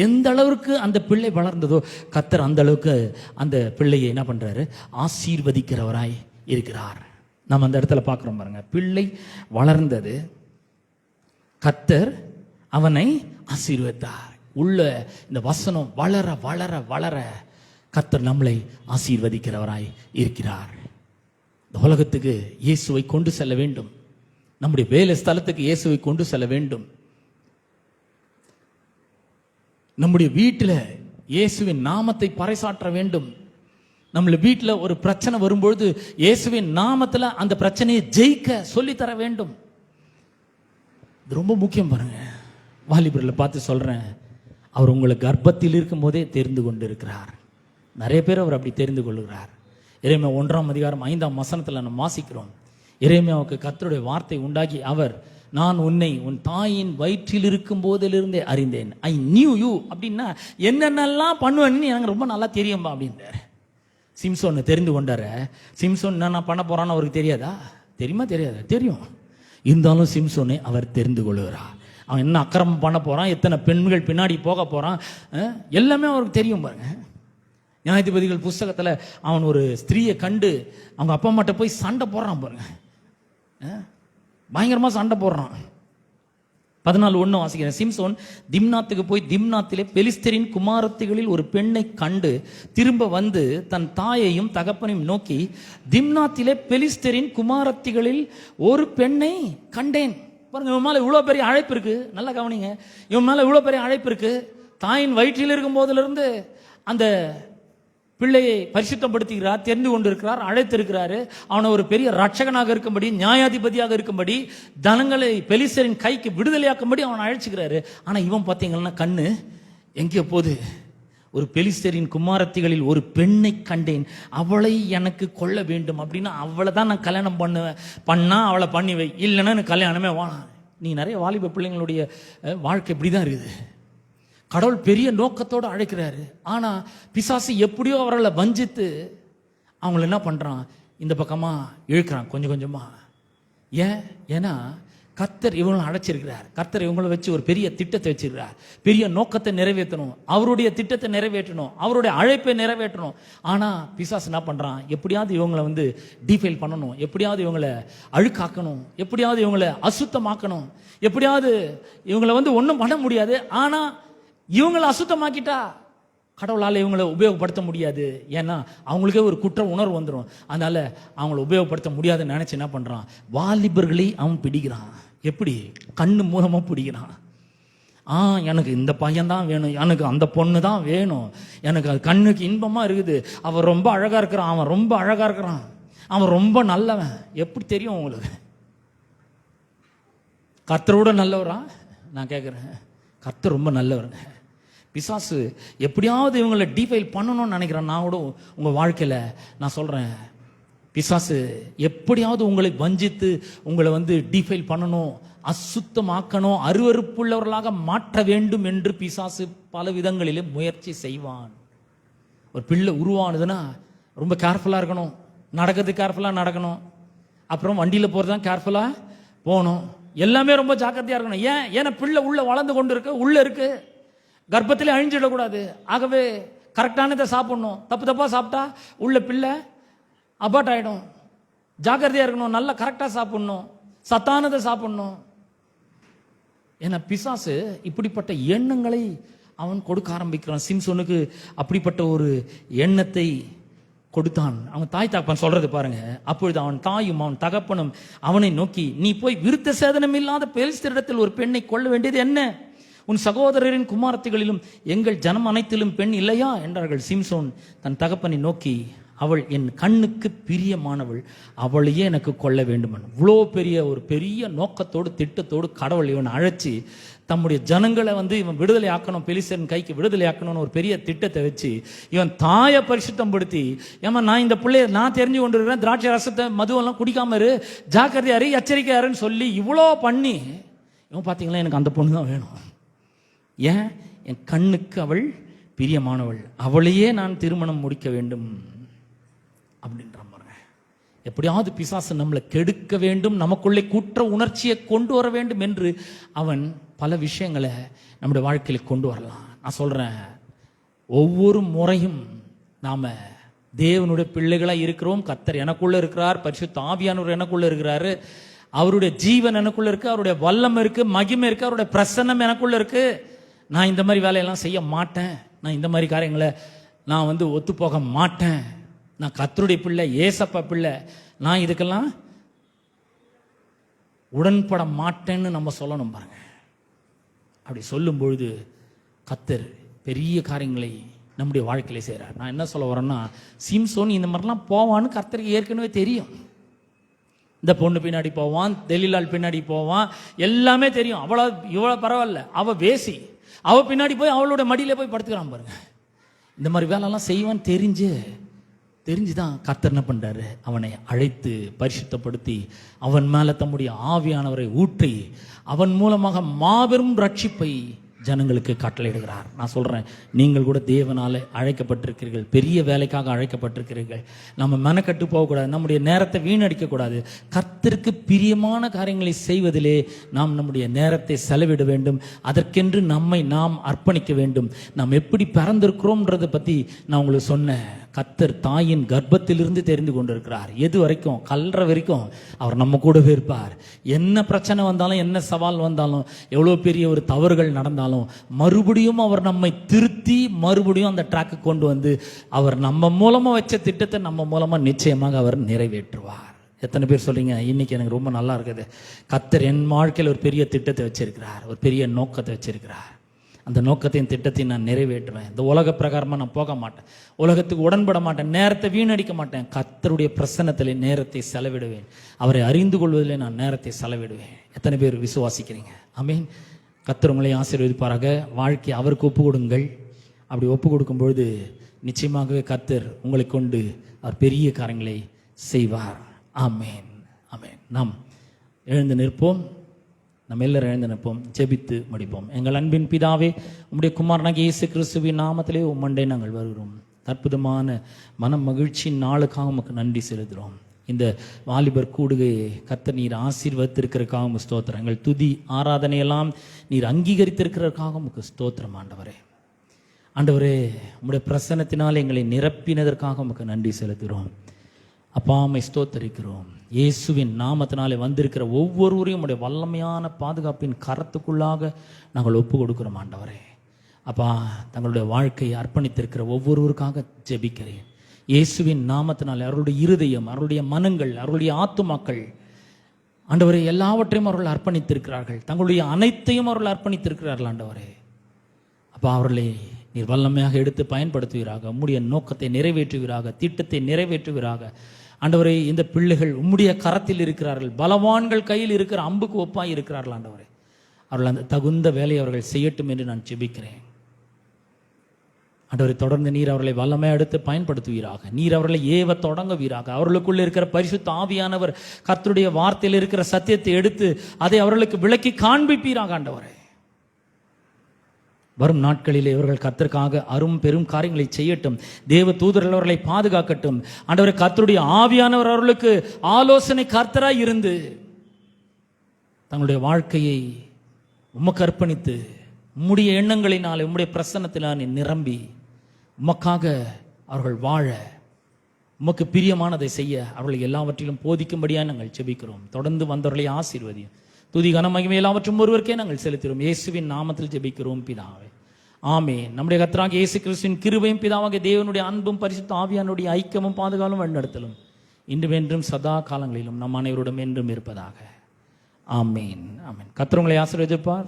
எந்த அளவுக்கு அந்த பிள்ளை வளர்ந்ததோ கர்த்தர் அந்த அளவுக்கு அந்த பிள்ளையை என்ன பண்றாரு, ஆசீர்வதிக்கிறவராய் இருக்கிறார். நம்ம அந்த இடத்துல பார்க்குறோம் பாருங்க, பிள்ளை வளர்ந்தது, கர்த்தர் அவனை ஆசீர்வதித்தார். உள்ள இந்த வசனம் வளர வளர வளர கர்த்தர் நம்மளை ஆசீர்வதிக்கிறவராய் இருக்கிறார். இந்த உலகத்துக்கு இயேசுவை கொண்டு செல்ல வேண்டும். நம்முடைய வேலை ஸ்தலத்துக்கு இயேசுவை கொண்டு செல்ல வேண்டும். நம்முடைய வீட்டில் இயேசுவின் நாமத்தை பறைசாற்ற வேண்டும். நம்மள வீட்டில் ஒரு பிரச்சனை வரும்பொழுது இயேசுவின் நாமத்தில் அந்த பிரச்சனையை ஜெயிக்க சொல்லித்தர வேண்டும். இது ரொம்ப முக்கியம். பாருங்க, வாலிபர்களை பார்த்து சொல்றேன், அவர் உங்களை கர்ப்பத்தில் இருக்கும் போதே தெரிந்து கொண்டு இருக்கிறார். நிறைய பேர் அவர் அப்படி தெரிந்து கொள்கிறார். எரேமியா 1ஆம் அதிகாரம் 5ஆம் வசனத்தில் நம்ம வாசிக்கிறோம். எரேமியாவுக்கு கர்த்தருடைய வார்த்தை உண்டாகி அவர், நான் உன்னை உன் தாயின் வயிற்றில் இருக்கும் போதிலிருந்தே அறிந்தேன். ஐ நியூ யூ அப்படின்னா என்னென்னலாம் பண்ணுவேன்னு எனக்கு ரொம்ப நல்லா தெரியும்பா அப்படின்றார். சிம்சோனை தெரிந்து கொண்டார. சிம்சோன் என்ன பண்ண போறான்னு அவருக்கு தெரியாதா? தெரியுமா? தெரியாதா? தெரியும். இருந்தாலும் சிம்சோனை அவர் தெரிந்து கொள்கிறார். அவன் என்ன அக்கிரமம் பண்ண போறான், எத்தனை பெண்கள் பின்னாடி போக போறான், எல்லாமே அவருக்கு தெரியும். பாருங்க, நியாயாதிபதிகள் புஸ்தகத்தில் அவன் ஒரு ஸ்திரீயை கண்டு அவங்க அப்பா அம்மாட்ட போய் சண்டை போடுறான். பாருங்க, பயங்கரமா சண்டை போடுறான். 14:1 வாசிக்கிறேன். சிம்சோன் திம்னாத்துக்கு போய் திம்னாத்திலே பெலிஸ்தரின் குமாரத்திகளில் ஒரு பெண்ணை கண்டு திரும்ப வந்து தன் தாயையும் தகப்பனையும் நோக்கி, திம்னாத்திலே பெலிஸ்தரின் குமாரத்திகளில் ஒரு பெண்ணை கண்டேன். பாருங்க, இவன் மேலே இவ்வளோ பெரிய அழைப்பு இருக்கு. நல்லா கவனிங்க, இவன் மேலே இவ்வளோ பெரிய அழைப்பு இருக்கு. தாயின் வயிற்றில் இருக்கும் போதிலிருந்து அந்த பிள்ளையை பரிசுத்தப்படுத்துகிறார், தெரிந்து கொண்டிருக்கிறார், அழைத்திருக்கிறாரு. அவனை ஒரு பெரிய ரட்சகனாக இருக்கும்படி, நியாயாதிபதியாக இருக்கும்படி, தனங்களை பெலிஸ்தரின் கைக்கு விடுதலையாக்கும்படி அவனை அழைச்சுக்கிறாரு. ஆனா இவன் பார்த்தீங்கன்னா கண்ணு எங்கேயோ போகுது. ஒரு பெலிஸ்தரின் குமாரத்திகளில் ஒரு பெண்ணை கண்டேன், அவளை எனக்கு கொள்ள வேண்டும் அப்படின்னா அவளை தான் நான் கல்யாணம் பண்ணா அவளை பண்ணி வை, இல்லைன்னா எனக்கு கல்யாணமே வேணாம். நீ நிறைய வாலிப பிள்ளைங்களுடைய வாழ்க்கை இப்படிதான் இருக்குது. கடவுள் பெரிய நோக்கத்தோடு அழைக்கிறாரு. ஆனா பிசாசு எப்படியோ அவர்களை வஞ்சித்து அவங்கள என்ன பண்றான், இந்த பக்கமா இழுக்கிறான் கொஞ்சம் கொஞ்சமா. ஏன்னா கர்த்தர் இவங்களை அழைச்சிருக்கிறார். கர்த்தர் இவங்களை வச்சு ஒரு பெரிய திட்டத்தை வச்சிருக்கிறார். பெரிய நோக்கத்தை நிறைவேற்றணும், அவருடைய திட்டத்தை நிறைவேற்றணும், அவருடைய அழைப்பை நிறைவேற்றணும். ஆனா பிசாசு என்ன பண்றான், எப்படியாவது இவங்களை டீஃபைல் பண்ணணும், எப்படியாவது இவங்களை அழுக்காக்கணும், எப்படியாவது இவங்களை அசுத்தமாக்கணும், எப்படியாவது இவங்களை ஒன்றும் பண்ண முடியாது. ஆனா இவங்களை அசுத்தமாக்கிட்டா கடவுளால் இவங்களை உபயோகப்படுத்த முடியாது. ஏன்னா அவங்களுக்கே ஒரு குற்ற உணர்வு வந்துடும். அதனால அவங்கள உபயோகப்படுத்த முடியாதுன்னு நினைச்சு என்ன பண்றான், வாலிபர்களை அவன் பிடிக்கிறான். எப்படி? கண்ணு மூலமா பிடிக்கிறான். எனக்கு இந்த பையன் தான் வேணும், எனக்கு அந்த பொண்ணு தான் வேணும், எனக்கு அது கண்ணுக்கு இன்பமா இருக்குது, அவன் ரொம்ப அழகா இருக்கிறான், அவன் ரொம்ப அழகா இருக்கிறான், அவன் ரொம்ப நல்லவன். எப்படி தெரியும் உங்களுக்கு? கர்த்தரோட நல்லவரா? நான் கேட்குறேன். கர்த்தர் ரொம்ப நல்லவருங்க. பிசாசு எப்படியாவது இவங்களை டீஃபைல் பண்ணணும்னு நினைக்கிறேன். நான் கூட உங்கள் வாழ்க்கையில் நான் சொல்கிறேன், பிசாசு எப்படியாவது உங்களை வஞ்சித்து உங்களை டீஃபைல் பண்ணணும், அசுத்தமாக்கணும், அருவருப்புள்ளவர்களாக மாற்ற வேண்டும் என்று பிசாசு பல விதங்களிலே முயற்சி செய்வான். ஒரு பிள்ளை உருவானதுன்னா ரொம்ப கேர்ஃபுல்லாக இருக்கணும், நடக்கிறது கேர்ஃபுல்லாக நடக்கணும், அப்புறம் வண்டியில் போகிறது தான் கேர்ஃபுல்லாக போகணும், எல்லாமே ரொம்ப ஜாக்கிரதையாக இருக்கணும். ஏன்னா பிள்ளை உள்ள வளர்ந்து கொண்டு இருக்கு, உள்ள இருக்கு, கர்ப்பத்திலே அழிஞ்சிடக்கூடாது. ஆகவே கரெக்டானதை சாப்பிடணும். தப்பா சாப்பிட்டா உள்ள பிள்ளை அபார்ட் ஆயிடும். ஜாக்கிரதையா இருக்கணும், நல்லா கரெக்டா சாப்பிடணும், சத்தானதை சாப்பிடணும். ஏன்னா பிசாசு இப்படிப்பட்ட எண்ணங்களை அவன் கொடுக்க ஆரம்பிக்கிறான். சிம்சோனுக்கு அப்படிப்பட்ட ஒரு எண்ணத்தை கொடுத்தான். அவன் தாய் தகப்பன் சொல்றது பாருங்க. அப்பொழுது அவன் தாயும் அவன் தகப்பனும் அவனை நோக்கி, நீ போய் விருத்த சேதனம் இல்லாத பெலிஸ்தரிடத்தில் ஒரு பெண்ணை கொள்ள வேண்டியது என்ன? உன் சகோதரரின் குமாரத்திகளிலும் எங்கள் ஜனம் அனைத்திலும் பெண் இல்லையா என்றார்கள். சிம்சோன் தன் தகப்பனை நோக்கி, அவள் என் கண்ணுக்கு பிரியமானவள், அவளையே எனக்கு கொள்ள வேண்டும். இவ்வளோ பெரிய நோக்கத்தோடு திட்டத்தோடு கடவுள் இவன் அழைச்சி தம்முடைய ஜனங்களை இவன் விடுதலை ஆக்கணும், பெலிஸ்தரின் கைக்கு விடுதலை ஆக்கணும்னு ஒரு பெரிய திட்டத்தை வச்சு இவன் தாயை பரிசுத்தம் படுத்தி, ஏமா நான் இந்த பிள்ளைய நான் தெரிஞ்சு கொண்டு இருக்கிறேன், திராட்சை ரசத்தை மதுவெல்லாம் குடிக்காம இரு, ஜாக்கிரதையாரு, எச்சரிக்கையாருன்னு சொல்லி இவ்வளோ பண்ணி இவன் பார்த்தீங்களா எனக்கு அந்த பொண்ணு தான் வேணும், ஏன் என் கண்ணுக்கு அவள் பிரியமானவள், அவளையே நான் திருமணம் முடிக்க வேண்டும் அப்படின்ற பாருங்க. எப்படியாவது பிசாசு நம்மளை கெடுக்க வேண்டும், நமக்குள்ளே குற்ற உணர்ச்சியை கொண்டு வர வேண்டும் என்று அவன் பல விஷயங்களை நம்முடைய வாழ்க்கையில் கொண்டு வரலாம். நான் சொல்றேன், ஒவ்வொரு முறையும் நாம தேவனுடைய பிள்ளைகளா இருக்கிறோம், கர்த்தர் எனக்குள்ள இருக்கிறார், பரிசுத்த ஆவியானவர் எனக்குள்ள இருக்கிறாரு, அவருடைய ஜீவன் எனக்குள்ள இருக்கு, அவருடைய வல்லம் இருக்கு, மகிமை இருக்கு, அவருடைய பிரசன்னம் எனக்குள்ள இருக்கு. நான் இந்த மாதிரி வேலையெல்லாம் செய்ய மாட்டேன், நான் இந்த மாதிரி காரியங்களை நான் ஒத்து போக மாட்டேன், நான் கர்த்தருடைய பிள்ளை, ஏசப்பா பிள்ளை, நான் இதுக்கெல்லாம் உடன்பட மாட்டேன்னு நம்ம சொல்லணும் பாருங்க. அப்படி சொல்லும் பொழுது கர்த்தர் பெரிய காரியங்களை நம்முடைய வாழ்க்கையில செய்கிறார். நான் என்ன சொல்ல வரேன்னா, சிம்சோன் இந்த மாதிரிலாம் போவான்னு கர்த்தருக்கு ஏற்கனவே தெரியும். இந்த பொண்ணு பின்னாடி போவான், தெலிலால் பின்னாடி போவான், எல்லாமே தெரியும். இவ்வளோ பரவாயில்ல, அவ வேசி, அவ பின்னாடி போய் அவளோட மடியில போய் படுத்துக்கிறான் பாருங்க. இந்த மாதிரி வேலைலாம் செய்வான்னு தெரிஞ்சுதான் கர்த்தர் என்ன பண்றாரு, அவனை அழைத்து பரிசுத்தப்படுத்தி அவன் மேல தம்முடைய ஆவியானவரை ஊற்றி அவன் மூலமாக மாபெரும் ரட்சிப்பை ஜனங்களுக்கு கட்டளையிடுகிறார். நான் சொல்றேன், நீங்கள் கூட தேவனால அழைக்கப்பட்டிருக்கிறீர்கள், பெரிய வேலைக்காக அழைக்கப்பட்டிருக்கிறீர்கள். நம்ம மெனக்கட்டு போகக்கூடாது, நம்முடைய நேரத்தை வீணடிக்க கூடாது. கர்த்தருக்கு பிரியமான காரியங்களை செய்வதிலே நாம் நம்முடைய நேரத்தை செலவிட வேண்டும். அதற்கென்று நம்மை நாம் அர்ப்பணிக்க வேண்டும். நாம் எப்படி பிறந்திருக்கிறோம்ன்றதை பத்தி நான் உங்களுக்கு சொன்னேன். கர்த்தர் தாயின் கர்ப்பத்திலிருந்து தெரிந்து கொண்டிருக்கிறார். எது வரைக்கும்? கல்ற வரைக்கும் அவர் நம்ம கூடவே இருப்பார். என்ன பிரச்சனை வந்தாலும், என்ன சவால் வந்தாலும், எவ்வளோ பெரிய ஒரு தவறுகள் நடந்தாலும் மறுபடியும் அவர் நம்மை திருத்தி மறுபடியும் அந்த ட்ராக்கு கொண்டு வந்து அவர் நம்ம மூலமா வச்ச திட்டத்தை நம்ம மூலமா நிச்சயமாக அவர் நிறைவேற்றுவார். எத்தனை பேர் சொல்றீங்க, இன்னைக்கு எனக்கு ரொம்ப நல்லா இருக்குது, கர்த்தர் என் வாழ்க்கையில் ஒரு பெரிய திட்டத்தை வச்சிருக்கிறார், ஒரு பெரிய நோக்கத்தை வச்சிருக்கிறார். அந்த நோக்கத்தையும் திட்டத்தையும் நான் நிறைவேற்றுவேன். இந்த உலக பிரகாரமாக நான் போக மாட்டேன், உலகத்துக்கு உடன்பட மாட்டேன், நேரத்தை வீணடிக்க மாட்டேன். கர்த்தருடைய பிரசன்னத்திலே நேரத்தை செலவிடுவேன், அவரை அறிந்து கொள்வதிலே நான் நேரத்தை செலவிடுவேன். எத்தனை பேர் விசுவாசிக்கிறீங்க? ஆமென். கர்த்தர் உங்களை ஆசீர்வதிப்பாராக. வாழ்க்கை அவருக்கு ஒப்பு கொடுங்கள். அப்படி ஒப்பு கொடுக்கும் பொழுது நிச்சயமாகவே கர்த்தர் உங்களை கொண்டு அவர் பெரிய காரியங்களை செய்வார். ஆமென், ஆமென். நாம் எழுந்து நிற்போம். நம்ம எல்லாரும் எழுந்து நிற்போம், ஜெபித்து முடிப்போம். எங்கள் அன்பின் பிதாவே, உம்முடைய குமாரனாகிய இயேசு கிறிஸ்துவின் நாமத்திலே உம்மண்டே நாங்கள் வருகிறோம். அற்புதமான மன மகிழ்ச்சியின் நாளுக்காக உமக்கு நன்றி செலுத்துகிறோம். இந்த வாலிபர் கூடுகையை கர்த்தர் நீர் ஆசீர்வதித்திருக்கிறதுக்காக உமக்கு ஸ்தோத்திரம். எங்கள் துதி ஆராதனையெல்லாம் நீர் அங்கீகரித்திருக்கிறதுக்காக உமக்கு ஸ்தோத்திரம். ஆண்டவரே, ஆண்டவரே, உம்முடைய பிரசன்னத்தினால் எங்களை நிரப்பினதற்காக உமக்கு நன்றி செலுத்துகிறோம். அப்பா, உம்மை ஸ்தோத்தரிக்கிறோம். இயேசுவின் நாமத்தினாலே வந்திருக்கிற ஒவ்வொருவரையும் உடைய வல்லமையான பாதுகாப்பின் கரத்துக்குள்ளாக நாங்கள் ஒப்பு கொடுக்கிறோம். ஆண்டவரே, அப்பா, தங்களுடைய வாழ்க்கையை அர்ப்பணித்திருக்கிற ஒவ்வொருவருக்காக ஜெபிக்கிறேன். இயேசுவின் நாமத்தினாலே அவர்களுடைய இருதயம், அவருடைய மனங்கள், அவருடைய ஆத்துமாக்கள், ஆண்டவரே, எல்லாவற்றையும் அவர்கள் அர்ப்பணித்திருக்கிறார்கள். தங்களுடைய அனைத்தையும் அவர்கள் அர்ப்பணித்திருக்கிறார்கள். ஆண்டவரே, அப்பா, அவர்களை நீர் வல்லமையாக எடுத்து பயன்படுத்துவீராக. உம்முடைய நோக்கத்தை நிறைவேற்றுவீராக, திட்டத்தை நிறைவேற்றுவீராக. ஆண்டவரே, இந்த பிள்ளைகள் உம்முடைய கரத்தில் இருக்கிறார்கள், பலவான்கள் கையில் இருக்கிற அம்புக்கு ஒப்பாய் இருக்கிறார்கள். ஆண்டவரே, அவர்கள் அந்த தகுந்த வேலையை அவர்கள் செய்யட்டும் என்று நான் ஜெபிக்கிறேன். ஆண்டவரை, தொடர்ந்து நீர் அவர்களை வல்லமையாக எடுத்து பயன்படுத்துவீராக. நீர் அவர்களை ஏவ தொடங்குவீராக. அவர்களுக்குள்ள இருக்கிற பரிசுத்த ஆவியானவர் கர்த்தருடைய வார்த்தையில் இருக்கிற சத்தியத்தை எடுத்து அதை அவர்களுக்கு விளக்கி காண்பிப்பீராக. ஆண்டவரே, வரும் நாட்களில் இவர்கள் கர்த்தருக்காக அரும் பெரும் காரியங்களை செய்யட்டும். தேவ தூதர்கள் அவர்களை பாதுகாக்கட்டும். ஆண்டவரே, கர்த்தருடைய ஆவியானவர் அவர்களுக்கு ஆலோசனை கர்த்தராய் இருந்து தங்களுடைய வாழ்க்கையை உமக்கு அர்ப்பணித்து உம்முடைய எண்ணங்களினாலே உம்முடைய பிரசன்னத்தினாலே நிரம்பி உமக்காக அவர்கள் வாழ, உமக்கு பிரியமானதை செய்ய அவர்கள் எல்லாவற்றிலும் போதிக்கும்படியாக நாங்கள் ஜெபிக்கிறோம். தொடர்ந்து வந்தவர்களை ஆசீர்வதியும். துதி கன மகிமை எல்லாவற்றும் ஒருவருக்கே நாங்கள் செலுத்துகிறோம். இயேசுவின் நாமத்தில் ஜெபிக்கிறோம் பிதாவே, ஆமென். நம்முடைய கர்த்தராகிய இயேசு கிறிஸ்துவின் கிருபையும் பிதாவாகிய தேவனுடைய அன்பும் பரிசுத்த ஆவியானுடைய ஐக்கியமும் பாதுகாலும் வழிநடத்தலும் இன்றும் என்றும் சதா காலங்களிலும் நம் அனைவருடன் என்றும் இருப்பதாக. ஆமென், ஆமென். கர்த்தர் உங்களை ஆசீர்வதிப்பார்.